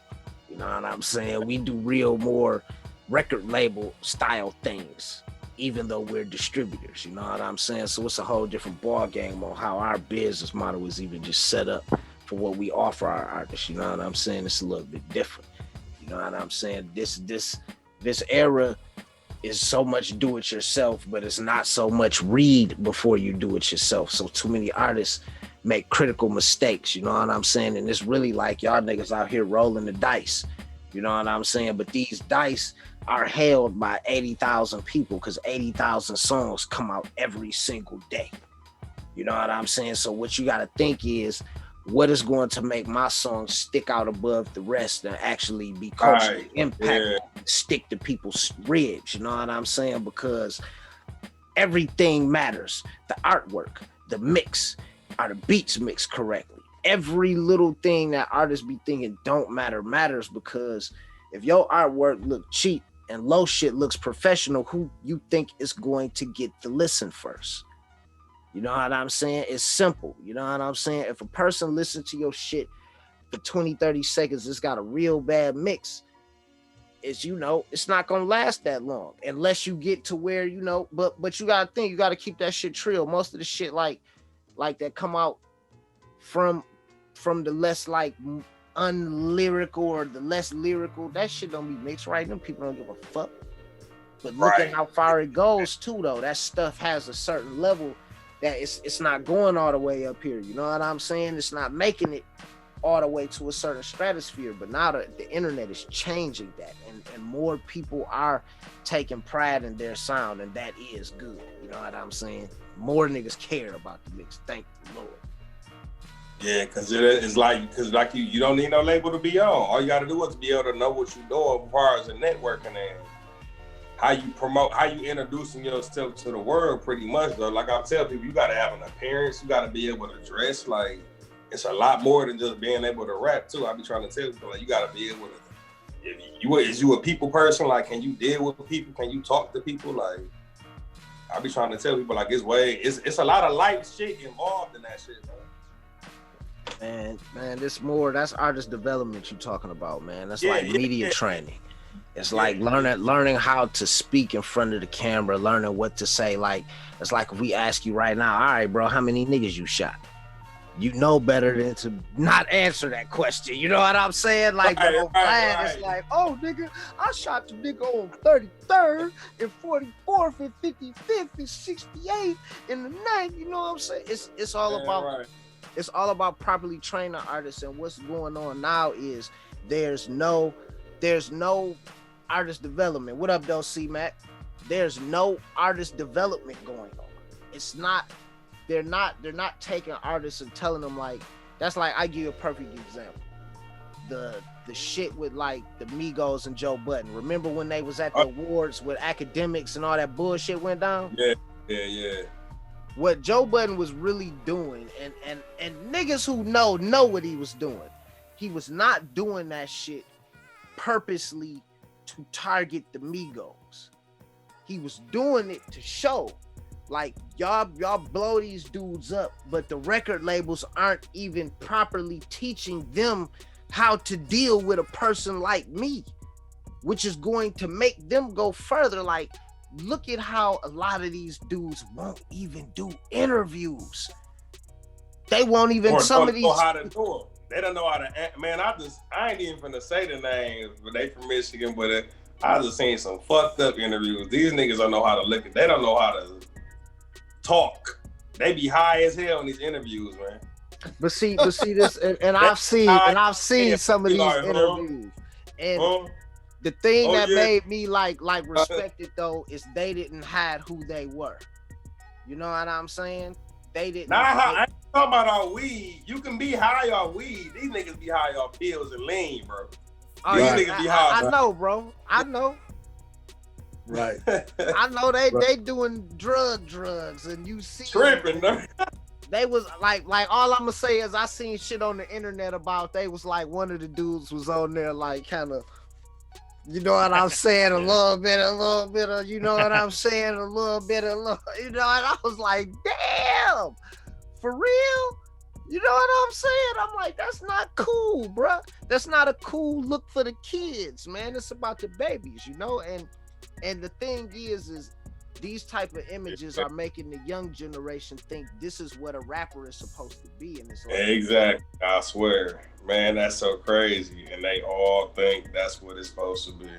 You know what I'm saying? We do real more record label style things, even though we're distributors. You know what I'm saying? So it's a whole different ball game on how our business model is even just set up for what we offer our artists. You know what I'm saying? It's a little bit different. You know what I'm saying? This era is so much do it yourself, but it's not so much read before you do it yourself. So too many artists make critical mistakes, you know what I'm saying? And it's really like y'all niggas out here rolling the dice, you know what I'm saying? But these dice are held by 80,000 people because 80,000 songs come out every single day. You know what I'm saying? So what you got to think is, what is going to make my song stick out above the rest and actually be culturally impactful, stick to people's ribs, you know what I'm saying? Because everything matters. The artwork, the mix, are the beats mixed correctly? Every little thing that artists be thinking don't matters, because if your artwork look cheap and low shit looks professional, who you think is going to get the listen first? You know what I'm saying? It's simple. You know what I'm saying? If a person listens to your shit for 20, 30 seconds, it's got a real bad mix, it's not gonna last that long unless you get to where, but you gotta think, you gotta keep that shit trill. Most of the shit like that come out from the less like unlyrical or the less lyrical, that shit don't be mixed right. Them people don't give a fuck. But look at how far it goes too, though. That stuff has a certain level that it's not going all the way up here. You know what I'm saying? It's not making it all the way to a certain stratosphere. But now the internet is changing that, and more people are taking pride in their sound, and that is good. You know what I'm saying? More niggas care about the mix. Thank the Lord. Yeah, because you don't need no label to be on. All you got to do is be able to know what you're doing as far as the networking and how you promote, how you introducing yourself to the world, pretty much though. Like I tell people, you got to have an appearance. You got to be able to dress. Like it's a lot more than just being able to rap too. I be trying to tell people like you gotta be able to. Is you a people person? Like, can you deal with people? Can you talk to people? Like, I be trying to tell people like it's a lot of life shit involved in that shit, man. Man, that's artist development you talking about, man. That's like media training. It's like learning how to speak in front of the camera, learning what to say. Like, it's like if we ask you right now, all right, bro, how many niggas you shot? You know better than to not answer that question. You know what I'm saying? Like, right. It's like, oh, nigga, I shot the nigga on 33rd and 44th and 55th and 68th in the night. You know what I'm saying? It's all about. Right. It's all about properly training artists, and what's going on now is there's no artist development. What up, though, C-Mac? There's no artist development going on. It's not. They're not taking artists and telling them like that's like I give you a perfect example. The shit with like the Migos and Joe Budden. Remember when they was at the awards with academics and all that bullshit went down? Yeah. What Joe Budden was really doing, and niggas who know what he was doing. He was not doing that shit purposely to target the Migos. He was doing it to show. Like, y'all blow these dudes up, but the record labels aren't even properly teaching them how to deal with a person like me, which is going to make them go further. Like, look at how a lot of these dudes won't even do interviews. They won't even know how to do them. They don't know how to. Man, I ain't even finna say the names, but they from Michigan. But I just seen some fucked up interviews. These niggas don't know how to look at. They don't know how to talk. They be high as hell in these interviews, man. But see this, and I've seen some of these interviews, and the thing that made me like respect it though is they didn't hide who they were. You know what I'm saying? They didn't. I ain't talking about our weed. You can be high on weed. These niggas be high on pills and lean, bro. These niggas be high. I know, bro. I know. Right. I know they doing drugs and you see tripping. They was like all I'm gonna say is I seen shit on the internet about they was like one of the dudes was on there like kind of, you know what I'm saying, a little bit of, you know what I'm saying, a little bit of, you know, and I was like, damn, for real? You know what I'm saying? I'm like, that's not cool, bruh. That's not a cool look for the kids, man. It's about the babies, you know, and the thing is these type of images are making the young generation think this is what a rapper is supposed to be. And it's like, exactly. I swear, man, that's so crazy. And they all think that's what it's supposed to be.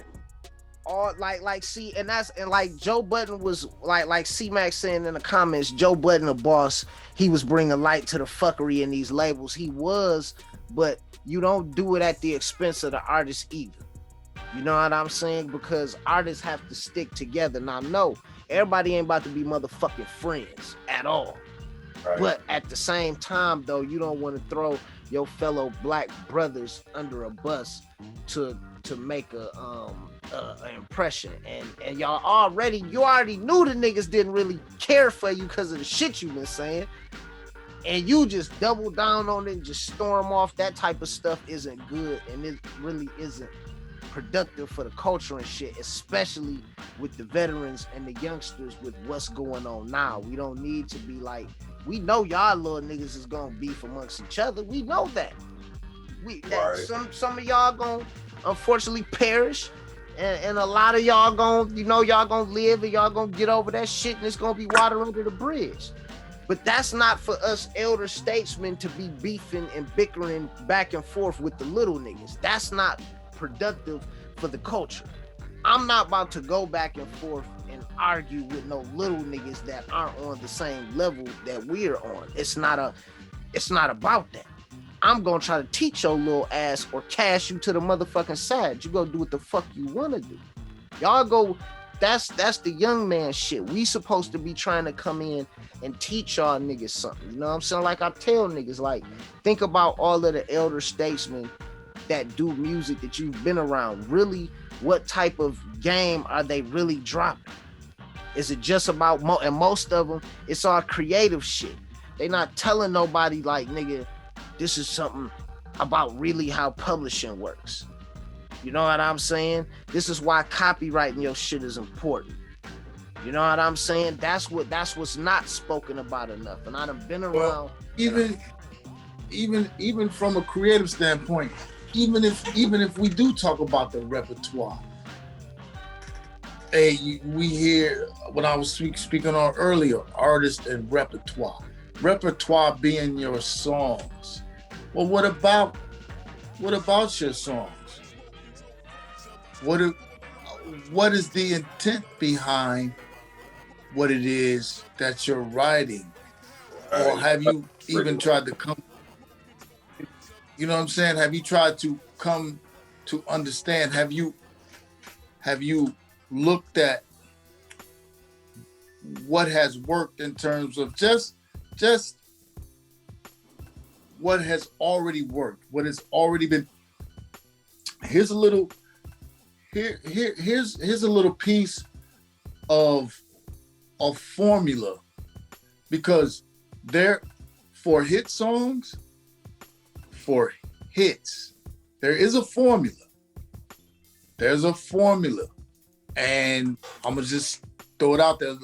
All see, and like Joe Budden was like C-Mac saying in the comments, Joe Budden, a boss, he was bringing light to the fuckery in these labels. He was, but you don't do it at the expense of the artist either. You know what I'm saying? Because artists have to stick together. Now, no, everybody ain't about to be motherfucking friends at all. Right. But at the same time, though, you don't want to throw your fellow black brothers under a bus to make an impression. And you already knew the niggas didn't really care for you because of the shit you been saying. And you just double down on it and just storm off. That type of stuff isn't good, and it really isn't productive for the culture and shit, especially with the veterans and the youngsters with what's going on now. We don't need to be like, we know y'all little niggas is gonna beef amongst each other. We know that. Some of y'all gonna unfortunately perish, and a lot of y'all gonna live and y'all gonna get over that shit, and it's gonna be water under the bridge. But that's not for us elder statesmen to be beefing and bickering back and forth with the little niggas. That's not productive for the culture. I'm not about to go back and forth and argue with no little niggas that aren't on the same level that we're on. It's not about that. I'm gonna try to teach your little ass or cash you to the motherfucking side. You go do what the fuck you wanna do. Y'all go, that's the young man shit. We supposed to be trying to come in and teach y'all niggas something. You know what I'm saying? Like I tell niggas, like, think about all of the elder statesmen that do music that you've been around. Really, what type of game are they really dropping? Is it just about and most of them, it's all creative shit. They not telling nobody like, nigga, this is something about really how publishing works. You know what I'm saying? This is why copywriting your shit is important. You know what I'm saying? That's what's not spoken about enough. And I done been around. Well, even from a creative standpoint, even if we do talk about the repertoire, we hear what I was speaking on earlier, artist and repertoire. Repertoire being your songs. Well, what about your songs? What is the intent behind what it is that you're writing? Or have you even tried to come, you know what I'm saying? Have you tried to come to understand? Have you looked at what has worked in terms of just what has already worked, what has already been? Here's a little piece of a formula, because for hit songs, for hits, there is a formula. There's a formula. And I'm gonna just throw it out there.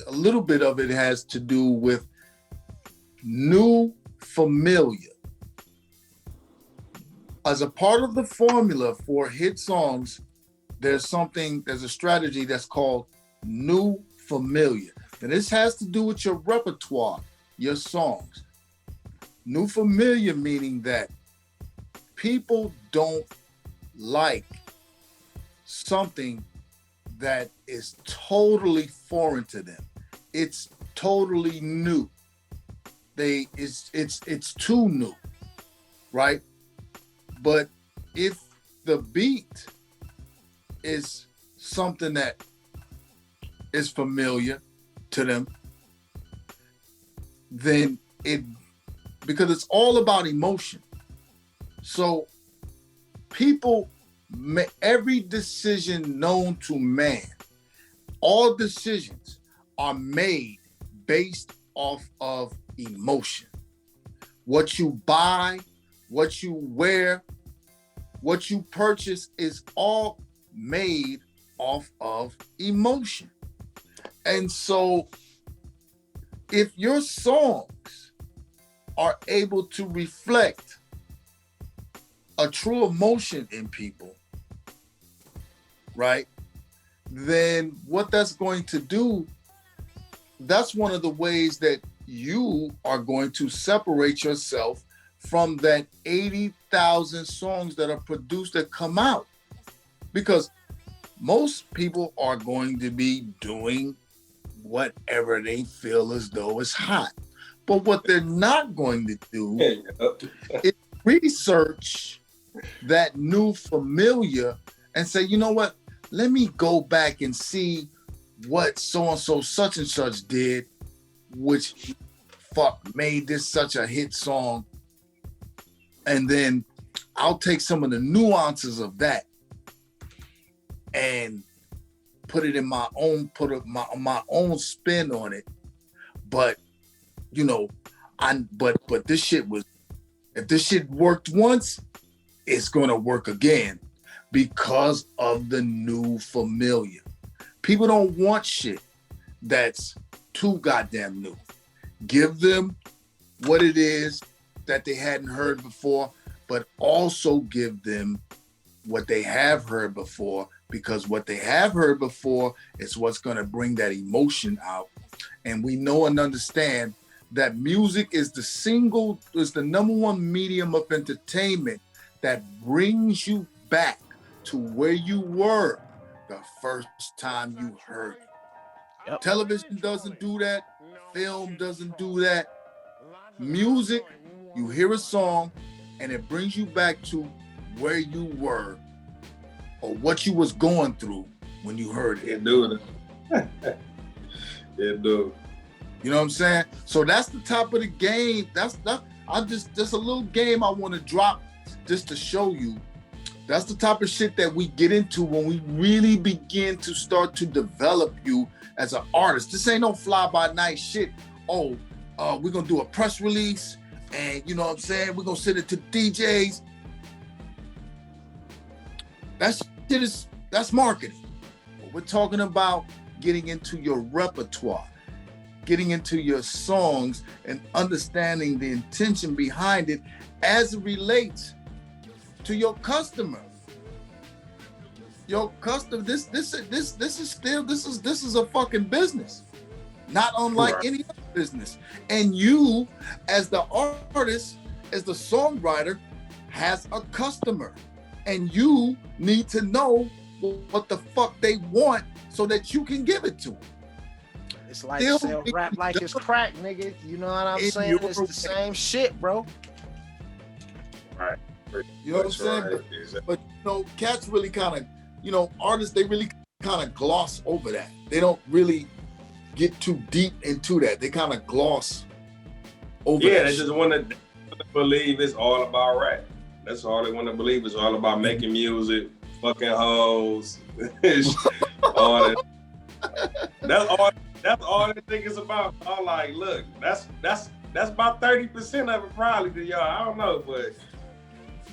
A little bit of it has to do with new familiar. As a part of the formula for hit songs, there's a strategy that's called new familiar. And this has to do with your repertoire, your songs. New familiar meaning that people don't like something that is totally foreign to them. It's totally new. It's too new, right? But if the beat is something that is familiar to them, then because it's all about emotion. So people, every decision known to man, all decisions are made based off of emotion. What you buy, what you wear, what you purchase is all made off of emotion. And so if your songs are able to reflect a true emotion in people, right, then what that's going to do, that's one of the ways that you are going to separate yourself from that 80,000 songs that are produced that come out. Because most people are going to be doing whatever they feel as though is hot. But what they're not going to do is research that new familiar and say, you know what, let me go back and see what so-and-so such and such did, which made this such a hit song. And then I'll take some of the nuances of that and put it in my own, my own spin on it. But, you know, but this shit was, if this shit worked once, it's gonna work again because of the new familiar. People don't want shit that's too goddamn new. Give them what it is that they hadn't heard before, but also give them what they have heard before, because what they have heard before is what's going to bring that emotion out. And we know and understand that music is the number one medium of entertainment that brings you back to where you were the first time you heard it. Yep. Television doesn't do that. Film doesn't do that. Music, you hear a song and it brings you back to where you were or what you was going through when you heard it. It do it. It do. You know what I'm saying? So that's the top of the game. That's a little game I want to drop just to show you. That's the type of shit that we get into when we really begin to start to develop you as an artist. This ain't no fly-by-night shit. We're gonna do a press release. and you know what I'm saying, we're gonna send it to DJs. That's marketing. But we're talking about getting into your repertoire, getting into your songs, and understanding the intention behind it as it relates to your customer. Your customer, this is a fucking business, not unlike any other business. And you, as the artist, as the songwriter, has a customer, and you need to know what the fuck they want so that you can give it to them. It's like sell rap like it's crack, nigga. You know what I'm saying? It's the same shit, bro. Right. You know what I'm saying? But you know, cats really kind of, you know, artists, they really kind of gloss over that. They don't really get too deep into that. They kind of gloss over that. Yeah, they just want to believe it's all about rap. That's all they want to believe. It's all about making music, fucking hoes, all that. That's all they think it's about. I'm like, look, that's about 30% of it probably to y'all. I don't know, but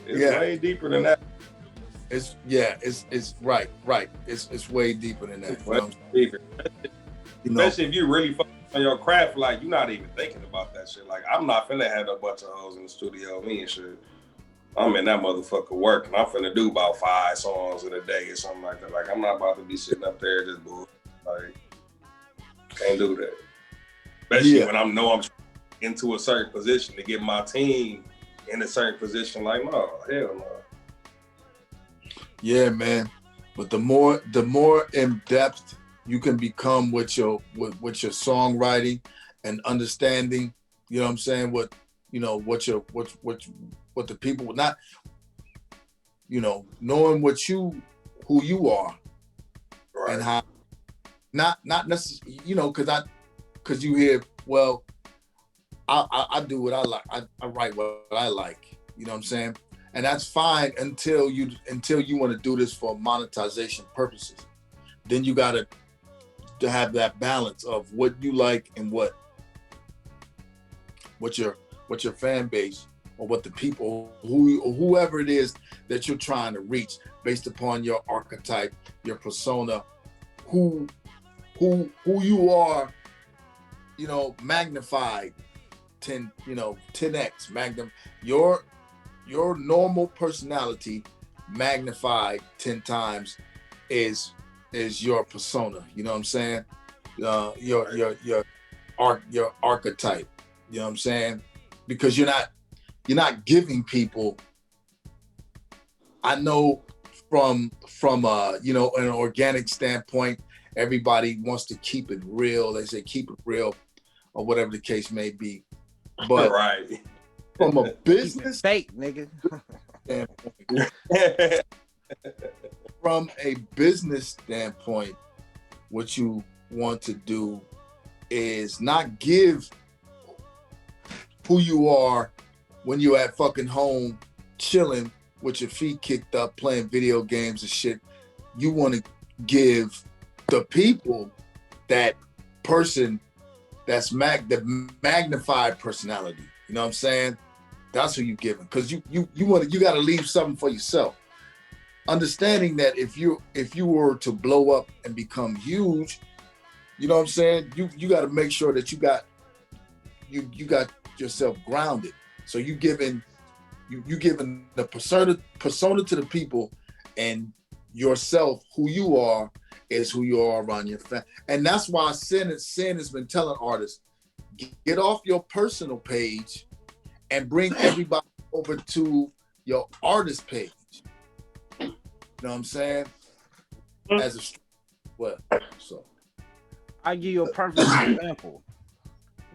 it's way deeper than that. It's right. It's way deeper than that. It's way deeper. Especially if you really focus on your craft, like you're not even thinking about that shit. Like I'm not finna have a bunch of hoes in the studio, me and shit. I'm in that motherfucker working. I'm finna do about 5 songs in a day or something like that. Like I'm not about to be sitting up there just bull. Like can't do that. Especially when I know I'm into a certain position to get my team in a certain position. Like no, hell no. Yeah, man. But the more in depth you can become with your songwriting and understanding, you know what I'm saying, what the people would not, you know, knowing who you are, right. And how not necessarily, you know, because you hear, well, I do what I like. I write what I like, you know what I'm saying? And that's fine until you want to do this for monetization purposes. Then you got to have that balance of what you like and what your fan base or what the people whoever it is that you're trying to reach based upon your archetype, your persona, who you are, you know, magnified 10x magnum your normal personality magnified 10 times is your persona. You know what I'm saying? Your archetype. You know what I'm saying? Because you're not giving people. I know from you know, an organic standpoint, everybody wants to keep it real. They say keep it real, or whatever the case may be. But right. From a business fake nigga. From a business standpoint, what you want to do is not give who you are when you're at fucking home chilling with your feet kicked up playing video games and shit. You want to give the people that person that's the magnified personality. You know what I'm saying? That's who you giving, because you got to leave something for yourself. Understanding that if you were to blow up and become huge, you know what I'm saying? You got to make sure that you got yourself grounded. So you giving the persona to the people, and yourself, who you are, is who you are around your family. And that's why Sin has been telling artists, get off your personal page and bring everybody over to your artist page. You know what I'm saying? As so I'll give you a perfect example.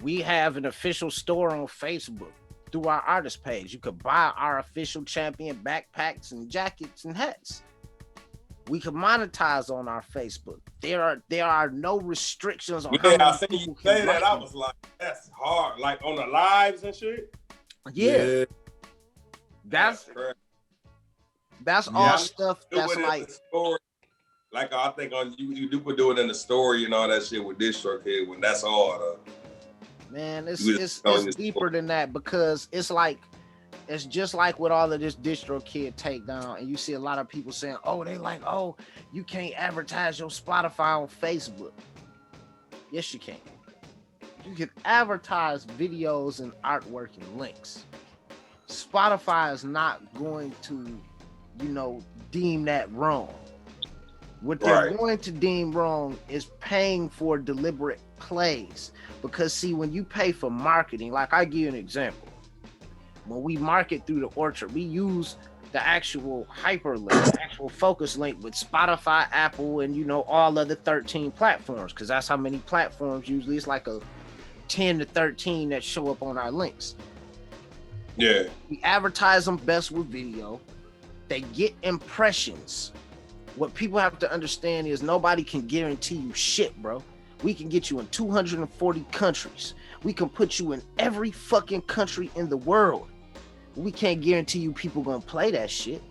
We have an official store on Facebook through our artist page. You could buy our official champion backpacks and jackets and hats. We can monetize on our Facebook. There are no restrictions on how many people you can say that. like I was like, that's hard. Like on the lives and shit. Yeah. That's all stuff that's like. Like I think on you do do it in the story and all that shit with DistroKid when that's all Man, it's deeper than that, because it's just like with all of this DistroKid takedown, and you see a lot of people saying, "Oh, you can't advertise your Spotify on Facebook." Yes, you can. You can advertise videos and artwork and links. Spotify is not going to, deem that wrong. What they're going to deem wrong is paying for deliberate plays. Because see, when you pay for marketing, like I give you an example. When we market through the Orchard, we use the actual hyperlink, the actual focus link with Spotify, Apple, and all other 13 platforms, because that's how many platforms usually. It's like a 10 to 13 that show up on our links. Yeah. We advertise them best with video. They get impressions. What people have to understand is nobody can guarantee you shit, bro. We can get you in 240 countries. We can put you in every fucking country in the world. We can't guarantee you people gonna play that shit.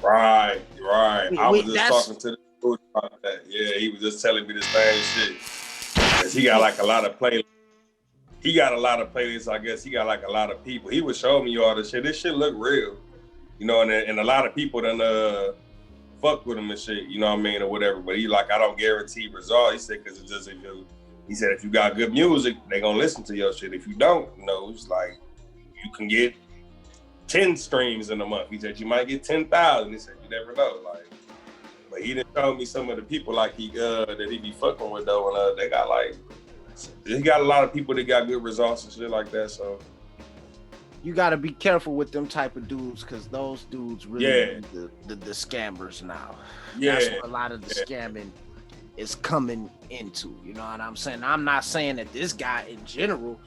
Right. I was just talking to the dude about that. Yeah, he was just telling me the same shit. Cause he got like a lot of playlists. He got a lot of playlists, I guess. He got like a lot of people. He was showing me all this shit. This shit look real. And a lot of people done fuck with him and shit, you know what I mean, or whatever. But he like, I don't guarantee results. He said, because it's just if you got good music, they gonna listen to your shit. If you don't, it's like you can get 10 streams in a month. He said you might get 10,000. He said you never know. Like, but he didn't show me some of the people like that he be fucking with though, and he got a lot of people that got good results and shit like that. So you got to be careful with them type of dudes, because those dudes really the scammers now. Yeah, that's what a lot of the scamming is coming into. You know what I'm saying? I'm not saying that this guy in general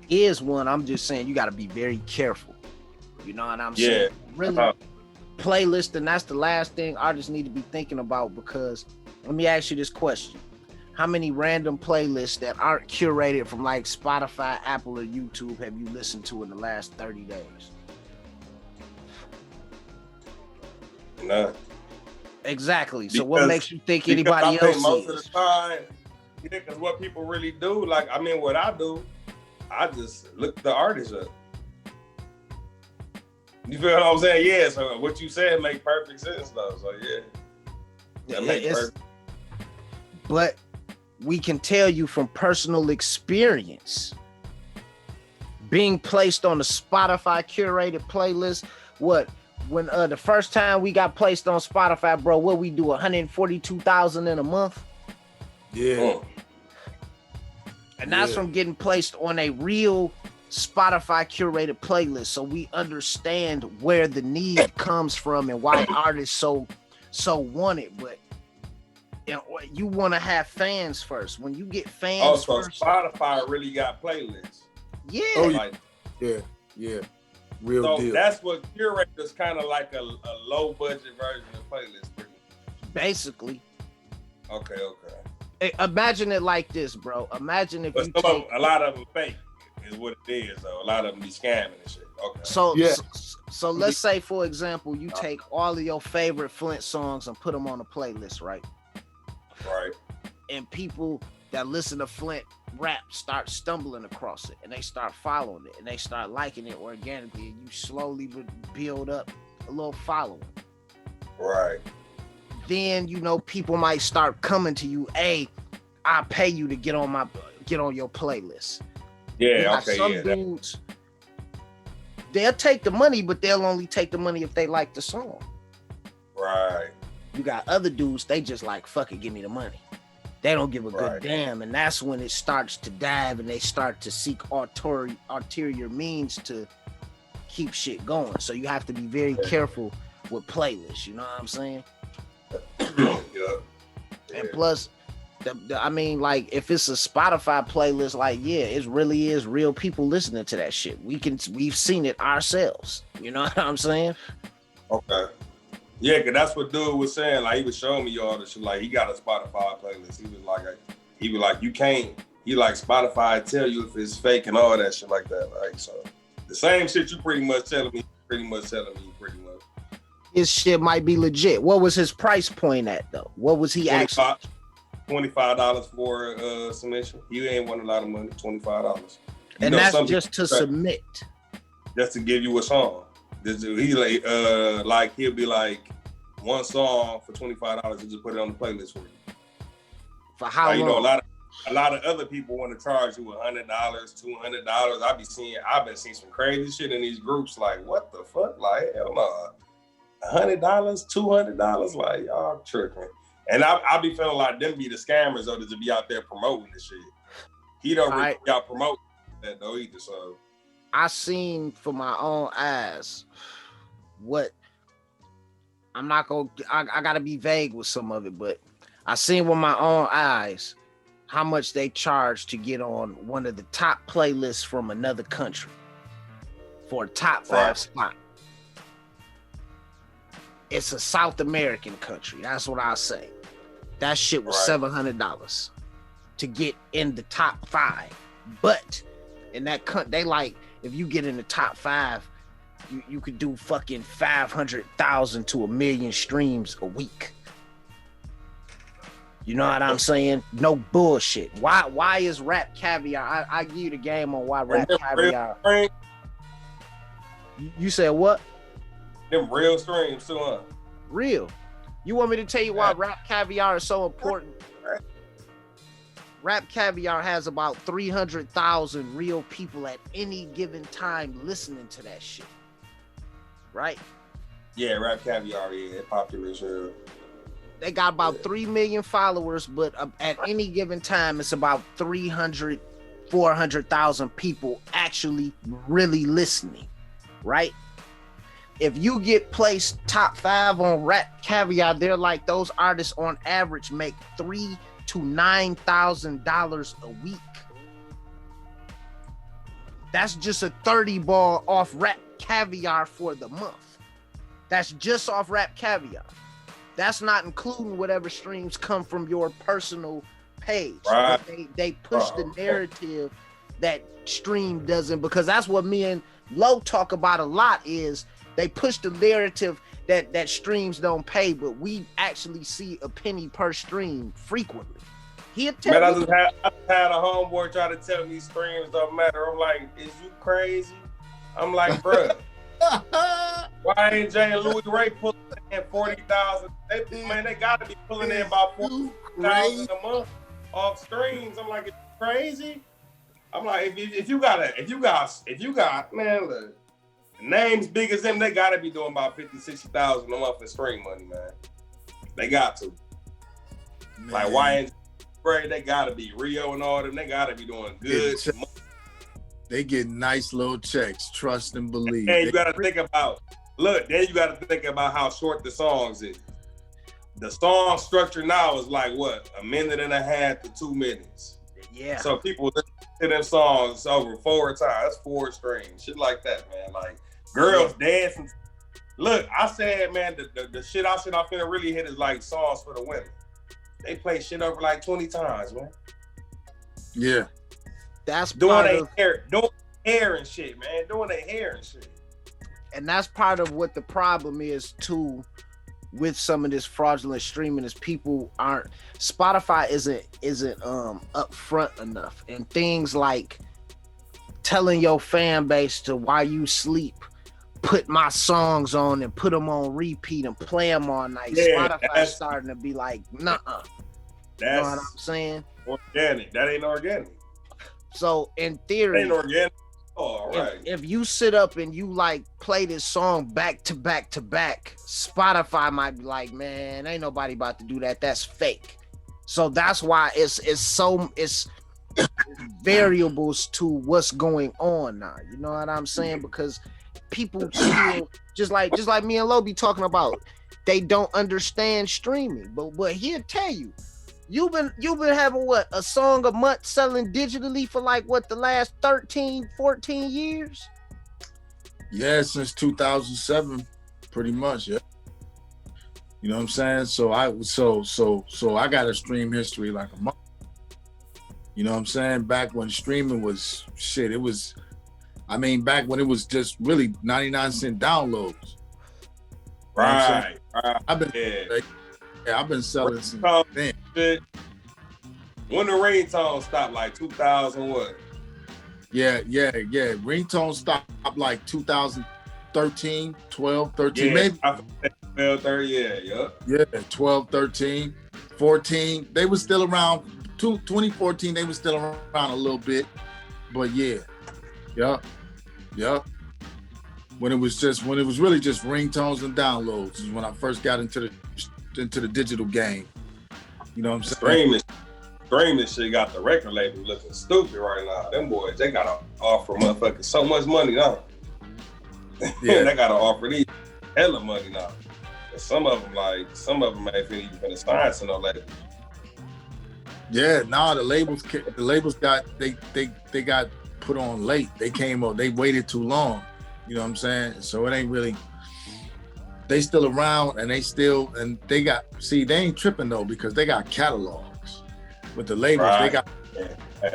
is one. I'm just saying you got to be very careful. You know what I'm saying? Really, playlist, and that's the last thing artists need to be thinking about. Because let me ask you this question. How many random playlists that aren't curated from like Spotify, Apple, or YouTube have you listened to in the last 30 days? None. Exactly. So what makes you think anybody else most of the time, because what people really do, like, I mean, what I do, I just look the artist up. You feel what I'm saying? Yeah, so what you said make perfect sense though. So that makes perfect. But we can tell you from personal experience, being placed on the Spotify curated playlist, when the first time we got placed on Spotify, bro, what we do, 142,000 in a month? Yeah. And that's from getting placed on a real Spotify curated playlist. So we understand where the need comes from and why artists so want it. But you want to have fans first. When you get fans first, Spotify really got playlists. Yeah. Oh, yeah. Real deal. That's what curators kind of like a low budget version of playlist. Basically. Okay. Imagine it like this, bro. Imagine if a lot of them fake is what it is, though. A lot of them be scamming and shit. Okay. So let's say, for example, you take all of your favorite Flint songs and put them on a playlist, right? Right. And people that listen to Flint rap start stumbling across it, and they start following it, and they start liking it organically, and you slowly build up a little following. Right. Then people might start coming to you. Hey, I'll pay you to get on your playlist. Yeah. Okay. Some dudes, they'll take the money, but they'll only take the money if they like the song. Right. You got other dudes, they just like, fuck it, give me the money. They don't give a good damn, and that's when it starts to dive, and they start to seek ulterior means to keep shit going. So you have to be very careful with playlists. You know what I'm saying? Yeah. And plus, if it's a Spotify playlist, it really is real people listening to that shit. We've seen it ourselves. You know what I'm saying? Okay. Yeah, because that's what dude was saying. Like, he was showing me all this shit. Like, he got a Spotify playlist. He was like, you can't. He like Spotify tell you if it's fake and all that shit like that. Like, so the same shit you pretty much telling me. His shit might be legit. What was his price point at though? What was he actually? $25 for submission. You ain't won a lot of money. $25. And that's just to submit. Just to give you a song. He like he'll be like one song for $25 and just put it on the playlist for you. For how long? You know, a lot of other people want to charge you $100, $200. I've been seeing some crazy shit in these groups. Like, what the fuck? Like, hell no. $100, $200. Like, y'all tripping. And I be feeling like them be the scammers though, to be out there promoting this shit. He don't really be out promoting that though either. So I seen for my own eyes what I'm not gonna. I gotta be vague with some of it, but I seen with my own eyes how much they charge to get on one of the top playlists from another country for a top 5 spot. It's a South American country. That's what I say. That shit was $700 to get in the top 5. But in that they like, if you get in the top 5, you could do fucking 500,000 to 1 million streams a week. You know what I'm saying? No bullshit. Why is Rap Caviar? I give you the game on why Rap Caviar. You said what? Them real streams too, huh? Real. You want me to tell you why Rap Caviar is so important? Rap Caviar has about 300,000 real people at any given time listening to that shit. Right? Yeah, Rap Caviar, yeah, popular sure. They got about 3 million followers, but at any given time, it's about 300, 400,000 people actually really listening, right? If you get placed top 5 on Rap Caviar, they're like those artists on average make $3,000 to $9,000 a week. That's just a 30 ball off Rap Caviar for the month. That's just off Rap Caviar. That's not including whatever streams come from your personal page. Right. They push the narrative that stream doesn't, because that's what me and Lo talk about a lot, is they push the narrative that streams don't pay, but we actually see a penny per stream frequently. I just had a homeboy try to tell me streams don't matter. I'm like, is you crazy? I'm like, bruh. Why ain't Jay and Louis Ray pulling in 40,000? Man, they gotta be pulling in about 40,000 a month off streams. I'm like, it's crazy. I'm like, if you got man, look, names big as them, they gotta be doing about 50,000, 60,000 a month in stream money, man. They got to. Man. Like, why ain't Ray? They gotta be Rio and all them. They gotta be doing good. They get nice little checks. Trust and believe. And you gotta think about. Look, then you gotta think about how short the songs is. The song structure now is like what, 1.5 minutes to 2 minutes. Yeah. So people listen to them songs over 4 times. That's 4 streams. Shit like that, man. Like girls dancing. Look, I said, man, the shit I said I'm finna really hit is like songs for the women. They play shit over like 20 times, man. Yeah. That's doing their hair and shit, man. Doing their hair and shit. And that's part of what the problem is too with some of this fraudulent streaming, is people aren't, Spotify isn't upfront enough, and things like telling your fan base to, while you sleep, put my songs on and put them on repeat and play them all night. Yeah, Spotify's starting to be like, nuh-uh. You know what I'm saying? Organic. That ain't organic. So in theory, it ain't organic. Oh, right. If you sit up and you like play this song back to back to back, Spotify might be like, man, ain't nobody about to do that. That's fake. So that's why it's variables to what's going on now. You know what I'm saying? Because people still, just like me and Lo be talking about, they don't understand streaming. But he'll tell you, you've been having what, a song a month selling digitally for like what, the last 13, 14 years? Yeah, since 2007, pretty much. Yeah. You know what I'm saying? So I got a stream history like a month. You know what I'm saying? Back when streaming was shit, back when it was just really 99-cent downloads. Right. I've been selling since then. When the ringtone stopped, like 2000 what? Yeah. Ringtone stopped like 2013, 12, 13, Yeah, maybe. 12, 30, yeah. Yeah, 12, 13, 14. They were still around. 2014, they were still around a little bit. But yeah. Yep. When it was really just ringtones and downloads is when I first got into the digital game. You know what I'm saying? Streaming shit got the record label looking stupid right now. Them boys, they gotta offer motherfuckers so much money now. Yeah. They gotta offer these hella money now. And some of them ain't even finna sign to no label. Yeah, nah, the labels got they got put on late. They came up, they waited too long. You know what I'm saying? So it ain't really. They still around and they ain't tripping though because they got catalogs. With the labels, right. They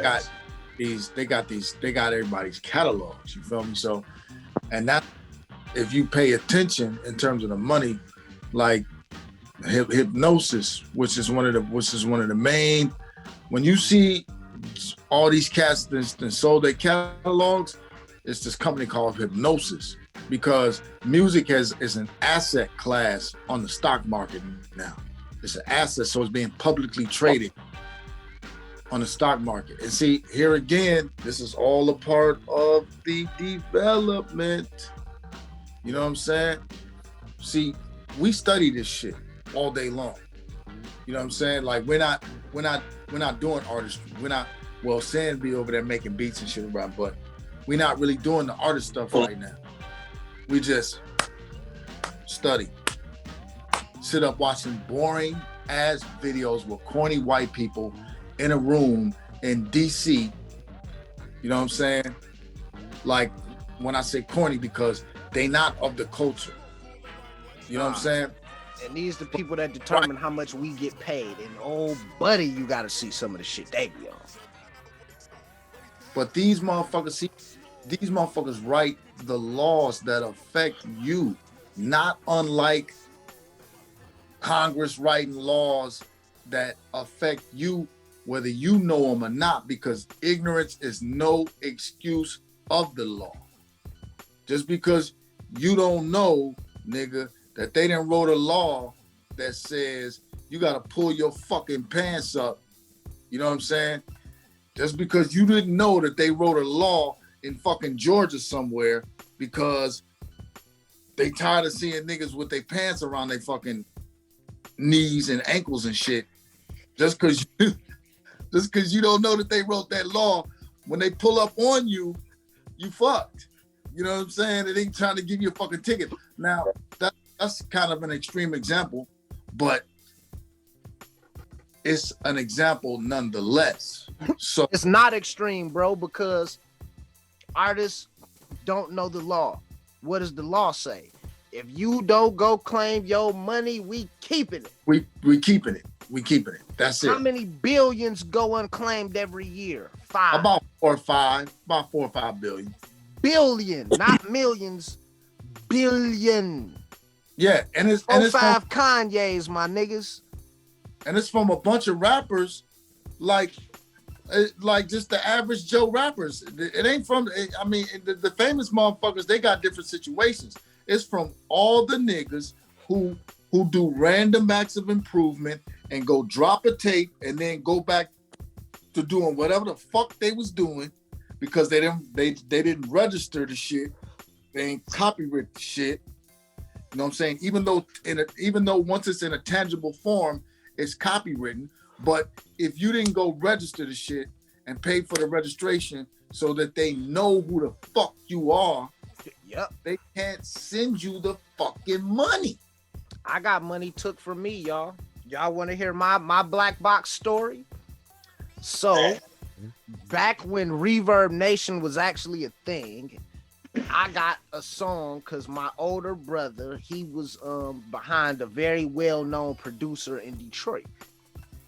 got everybody's catalogs. You feel me? So, and that if you pay attention in terms of the money, like Hypnosis, which is one of the main. When you see all these cats that sold their catalogs, it's this company called Hypnosis because music is an asset class on the stock market now. It's an asset, so it's being publicly traded on the stock market. And see, here again, this is all a part of the development. You know what I'm saying? See, we study this shit all day long. You know what I'm saying? Like we're not doing artistry. Sand be over there making beats and shit around, but we're not really doing the artist stuff right now. We just study. Sit up watching boring ass videos with corny white people in a room in DC. You know what I'm saying? Like when I say corny, because they not of the culture. You know what I'm saying? And these the people that determine how much we get paid. And oh, buddy, you got to see some of the shit they be on. But these motherfuckers write the laws that affect you, not unlike Congress writing laws that affect you, whether you know them or not, because ignorance is no excuse of the law. Just because you don't know, nigga, that they done wrote a law that says you gotta pull your fucking pants up. You know what I'm saying? Just because you didn't know that they wrote a law in fucking Georgia somewhere because they tired of seeing niggas with their pants around their fucking knees and ankles and shit. Just because you don't know that they wrote that law, when they pull up on you, you fucked. You know what I'm saying? It ain't trying to give you a fucking ticket. Now, that's kind of an extreme example, but it's an example nonetheless. So it's not extreme, bro, because artists don't know the law. What does the law say? If you don't go claim your money, we keeping it. We keeping it. We keeping it. That's it. How many billions go unclaimed every year? 5. About 4 or 5 billion. Billion, not millions. Billion. Yeah, and it's 5 Kanye's, my niggas. And it's from a bunch of rappers, like just the average Joe rappers. It ain't from. I mean, the famous motherfuckers. They got different situations. It's from all the niggas who do random acts of improvement and go drop a tape and then go back to doing whatever the fuck they was doing because they didn't register the shit. They ain't copyright the shit. You know what I'm saying? Even though once it's in a tangible form, it's copywritten. But if you didn't go register the shit and pay for the registration so that they know who the fuck you are, yep, they can't send you the fucking money. I got money took from me, y'all. Y'all want to hear my black box story? So, back when Reverb Nation was actually a thing, I got a song because my older brother, he was behind a very well-known producer in Detroit.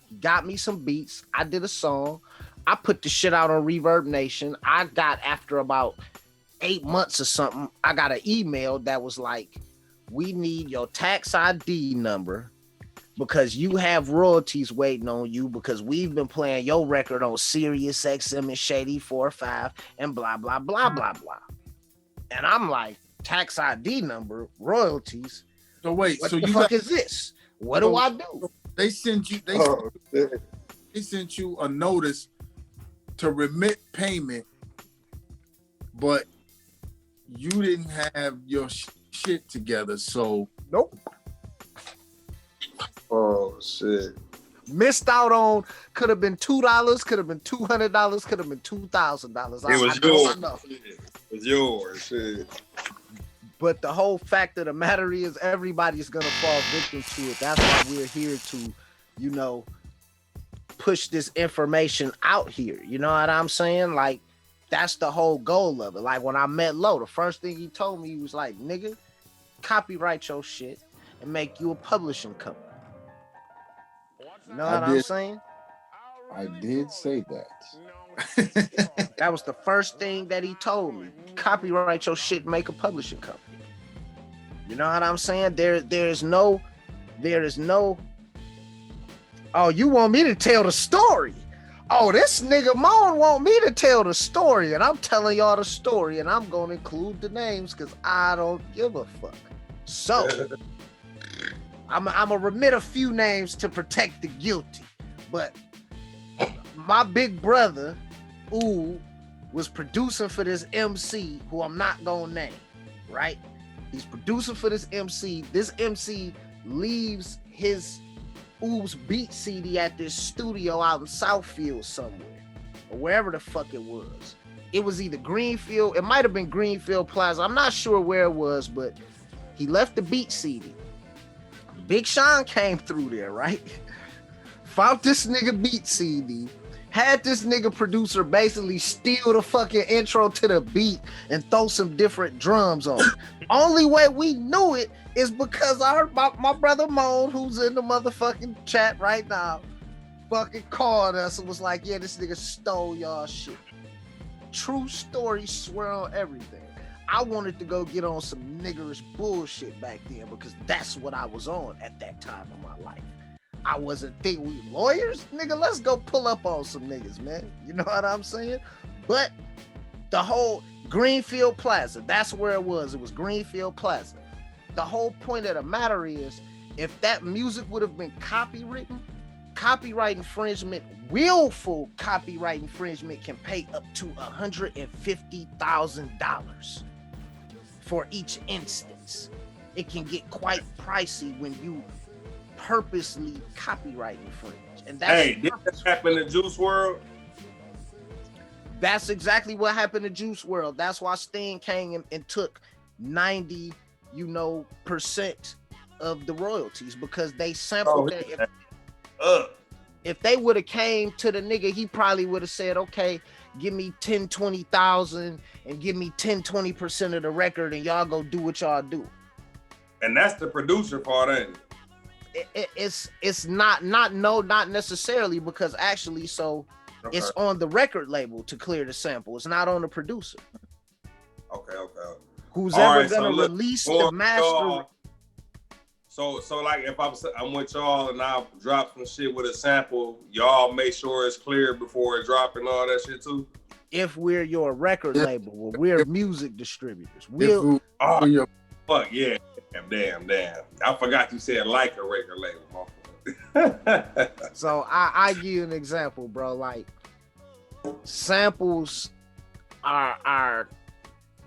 He got me some beats. I did a song. I put the shit out on Reverb Nation. I got, after about 8 months or something, I got an email that was like, we need your tax ID number, because you have royalties waiting on you because we've been playing your record on Sirius XM and Shady 4-5 and blah, blah, blah, blah, blah. And I'm like, tax ID number, royalties. So wait, What so the you fuck got, is this? What do I do? they sent you they sent you a notice to remit payment, but you didn't have your shit together, so Nope. Oh shit. Missed out on, could have been $2, could have been $200, could have been $2,000. It was yours. It was yours. Shit. But the whole fact of the matter is everybody's gonna fall victim to it. That's why we're here to, you know, push this information out here. You know what I'm saying? Like, that's the whole goal of it. Like when I met Lo, the first thing he told me, he was like, nigga, copyright your shit and make you a publishing company. You know what I'm saying? I did say that. That was the first thing that he told me. Copyright your shit, make a publishing company. You know what I'm saying? There is no, oh, you want me to tell the story? Oh, this nigga Moan want me to tell the story, and I'm telling y'all the story, and I'm gonna include the names because I don't give a fuck. So I'm gonna remit a few names to protect the guilty, but my big brother, was producing for this MC who I'm not gonna name, right? He's producing for this MC. This MC leaves his Ooh's beat CD at this studio out in Southfield somewhere, or wherever the fuck it was. It was either Greenfield, it might have been Greenfield Plaza. I'm not sure where it was, but he left the beat CD. Big Sean came through there, right? Found this nigga beat CD, had this nigga producer basically steal the fucking intro to the beat and throw some different drums on it. Only way we knew it is because I heard my brother Moan, who's in the motherfucking chat right now, fucking called us and was like, yeah, this nigga stole y'all shit. True story, swear on everything. I wanted to go get on some niggerish bullshit back then because that's what I was on at that time of my life. I wasn't thinking we lawyers, nigga, let's go pull up on some niggas, man. You know what I'm saying? But the whole Greenfield Plaza, that's where it was. It was Greenfield Plaza. The whole point of the matter is, if that music would have been copywritten, copyright infringement, willful copyright infringement can pay up to $150,000 for each instance. It can get quite pricey when you purposely copyright infringe. And that's did that happen in Juice WRLD? That's exactly what happened to Juice WRLD. That's why Sting came and took 90%, of the royalties, because they sampled that. If they would have came to the nigga, he probably would have said, okay, give me 10, 20,000 and give me 10, 20% of the record and y'all go do what y'all do. And that's the producer part, ain't it? It's not necessarily, because actually, so it's on the record label to clear the sample. It's not on the producer. Okay. Who's ever gonna release the master? So like if I'm with y'all and I drop some shit with a sample, y'all make sure it's clear before it drop and all that shit too? If we're your record label, well, we're music distributors. Fuck yeah. Damn. I forgot you said like a record label. So I give you an example, bro. Like, samples are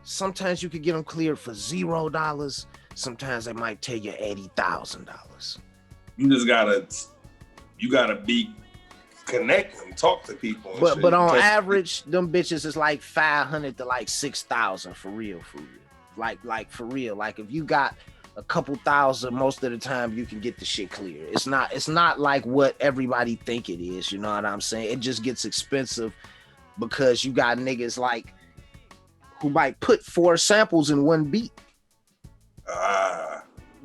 sometimes you could get them cleared for $0. Sometimes they might tell you $80,000. You gotta be connected and talk to people. But on average, them bitches is like 500 to like 6,000 for real. Like for real. Like if you got a couple thousand, most of the time you can get the shit clear. It's not like what everybody think it is. You know what I'm saying? It just gets expensive because you got niggas like who might put 4 samples in one beat.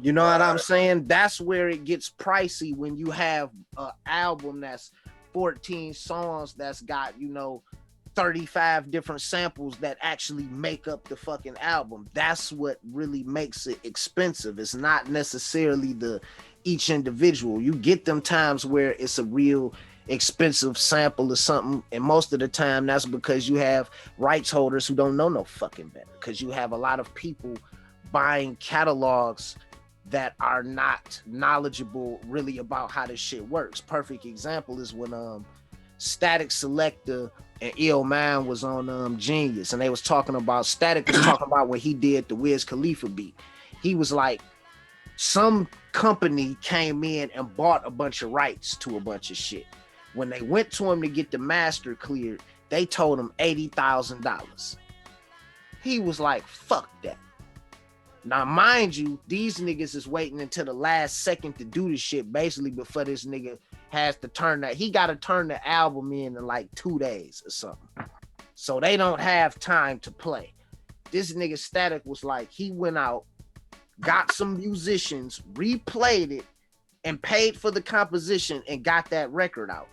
You know what I'm saying? That's where it gets pricey when you have an album that's 14 songs that's got, 35 different samples that actually make up the fucking album. That's what really makes it expensive. It's not necessarily the each individual. You get them times where it's a real expensive sample or something, and most of the time that's because you have rights holders who don't know no fucking better, because you have a lot of people buying catalogs that are not knowledgeable really about how this shit works. Perfect example is when Static Selector and Ill Man was on Genius, and they was talking about, Static was talking about when he did the Wiz Khalifa beat. He was like, some company came in and bought a bunch of rights to a bunch of shit. When they went to him to get the master cleared, they told him $80,000. He was like, fuck that. Now, mind you, these niggas is waiting until the last second to do this shit, basically before this nigga has to turn that. He got to turn the album in like 2 days or something. So they don't have time to play. This nigga Static was like, he went out, got some musicians, replayed it, and paid for the composition and got that record out.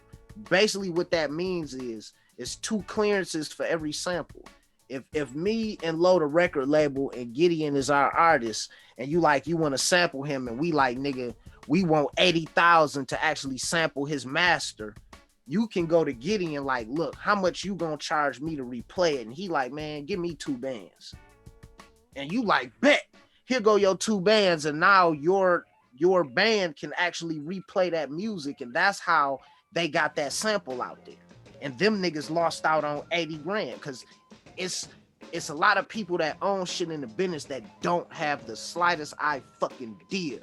Basically what that means is it's 2 clearances for every sample. If me and Lo the record label and Gideon is our artist, and you want to sample him, and we like, nigga, we want 80,000 to actually sample his master, you can go to Gideon like, look, how much you gonna charge me to replay it? And he like, man, give me 2 bands. And you like, bet, here go your 2 bands, and now your band can actually replay that music, and that's how they got that sample out there. And them niggas lost out on 80 grand, because it's a lot of people that own shit in the business that don't have the slightest idea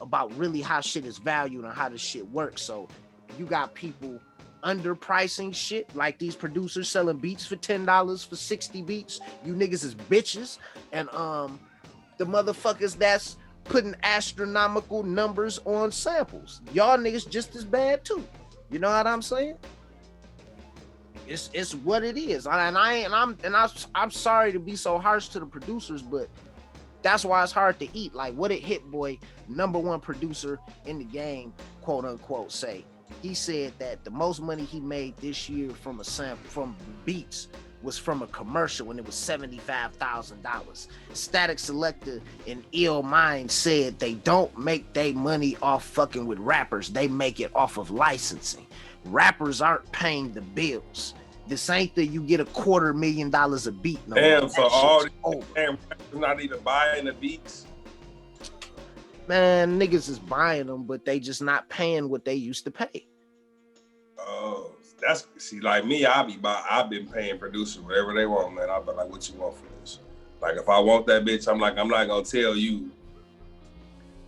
about really how shit is valued and how this shit works. So you got people underpricing shit, like these producers selling beats for $10 for 60 beats. You niggas is bitches. And the motherfuckers that's putting astronomical numbers on samples, y'all niggas just as bad too. You know what I'm saying? It's what it is, I'm sorry to be so harsh to the producers, but that's why it's hard to eat. Like, what did Hit Boy, #1 producer in the game, quote unquote, say? He said that the most money he made this year from a sample, from beats, was from a commercial, and it was $75,000. Static Selector and Ill Mind said they don't make their money off fucking with rappers. They make it off of licensing. Rappers aren't paying the bills. This ain't that you get $250,000 a beat. No, damn, so all these damn rappers not even buying the beats? Man, niggas is buying them, but they just not paying what they used to pay. Oh, see, like me, I've been paying producers whatever they want, man. I'll be like, what you want for this? Like, if I want that bitch, I'm like, I'm not gonna tell you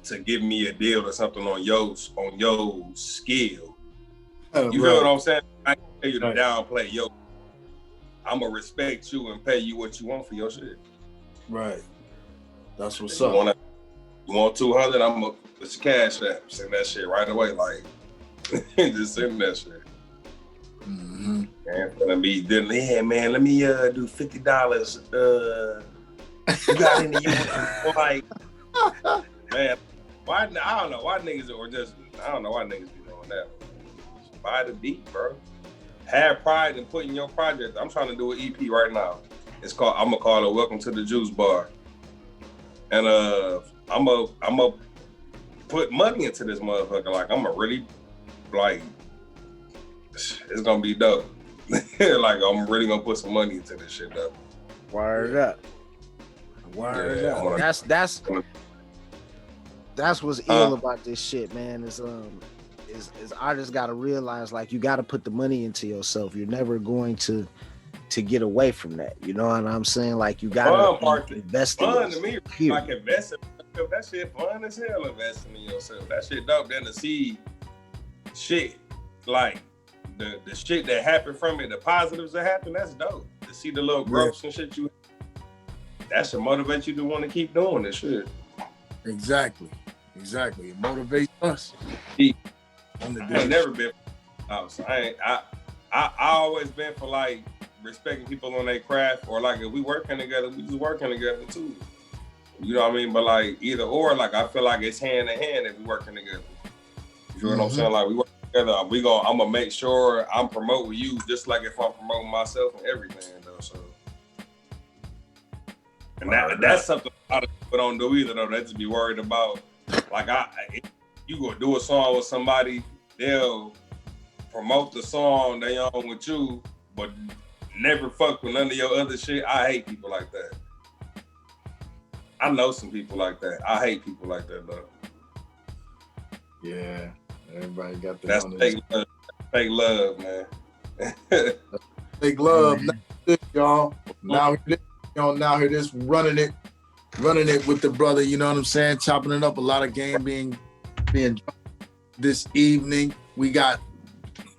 to give me a deal or something on your skill. You feel what I'm saying? I ain't tell you to downplay yo. I'm gonna respect you and pay you what you want for your shit. Right. That's what's up. up. You want 200? I'm gonna put your cash app. Send that shit right away. Like, just send that shit. Mm-hmm. Man, it's gonna be then. Yeah, man. Let me do $50. You got any? Like, man. Why? I don't know why niggas or just. I don't know why niggas be doing that. Just buy the beat, bro. Have pride in putting your project. I'm trying to do an EP right now. It's called. I'm gonna call it "Welcome to the Juice Bar," and I'm gonna put money into this motherfucker. Like, I'm gonna really, like, it's gonna be dope. Like, I'm really gonna put some money into this shit, though. Word up. Word up. That's what's ill about this shit, man. Is artists gotta realize, like, you gotta put the money into yourself. You're never going to get away from that. You know what I'm saying? Like, you gotta invest in yourself. Fun to me, like, investing. That shit fun as hell, investing in yourself. That shit dope. Then to see shit, like the shit that happened from it, the positives that happened, that's dope. To see the little growths and shit that should motivate you to want to keep doing this shit. Exactly. It motivates us. I ain't never been I always been for, like, respecting people on their craft, or, like, if we working together, we just working together too. You know what I mean? But, like, either or, like, I feel like it's hand in hand if we working together. You know what I'm saying? Like, we work together. I'm gonna make sure I'm promoting you just like if I'm promoting myself and everything, though. So, and that's something a lot of people don't do either, though. They just be worried about, like, you go do a song with somebody, they'll promote the song they own with you, but never fuck with none of your other shit. I hate people like that. I know some people like that. I hate people like that, though. Yeah, everybody got their That's own. fake love, man. Fake love, y'all. Now here this running it with the brother. You know what I'm saying? Chopping it up. A lot of game being this evening. We got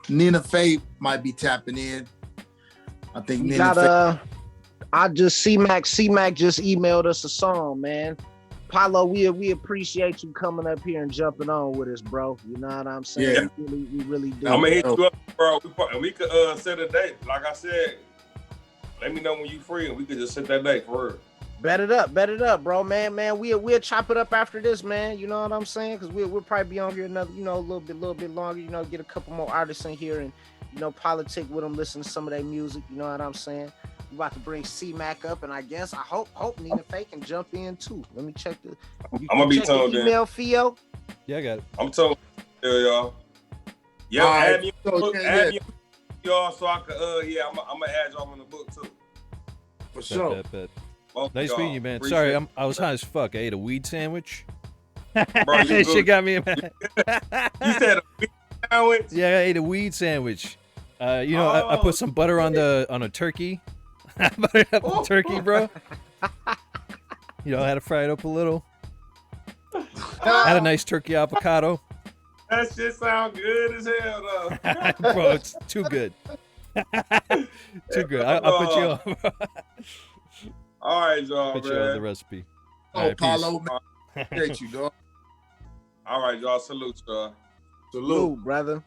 Nina Faye might be tapping in. I think we Nina got I just C-Mac just emailed us a song, man. Pollo, we appreciate you coming up here and jumping on with us, bro. You know what I'm saying? Yeah. We really do. I'm gonna hit you up, bro. We could set a date. Like I said, let me know when you free and we could just set that date for real. Bet it up, bro, man. We'll chop it up after this, man. You know what I'm saying? Because we'll probably be on here another, a little bit longer. Get a couple more artists in here and politic with them, listen to some of their music. You know what I'm saying? We about to bring C-Mac up, and I guess I hope Nina Faye can jump in too. Let me check the. I'm gonna be told the email, Theo. Yeah, I got it. I'm told, y'all. Yeah, right. add me, y'all, so I can. I'm gonna add y'all in the book too. For sure. Bet. Both Nice y'all. meeting you, man. Appreciate Sorry, I was high as fuck. I ate a weed sandwich. Bro, That shit got me mad. You said a weed sandwich? Yeah, I ate a weed sandwich. I put some butter on a turkey. Buttered up the turkey, bro. I had to fry it up a little. Had a nice turkey avocado. That shit sound good as hell, though. Bro, it's too good. Too good. I'll put you on, bro. All right, y'all, Put man. you on the recipe. All Oh, right, peace. Paulo, man. Appreciate you, dog. All right, y'all. Salute, y'all. Salute. Brother.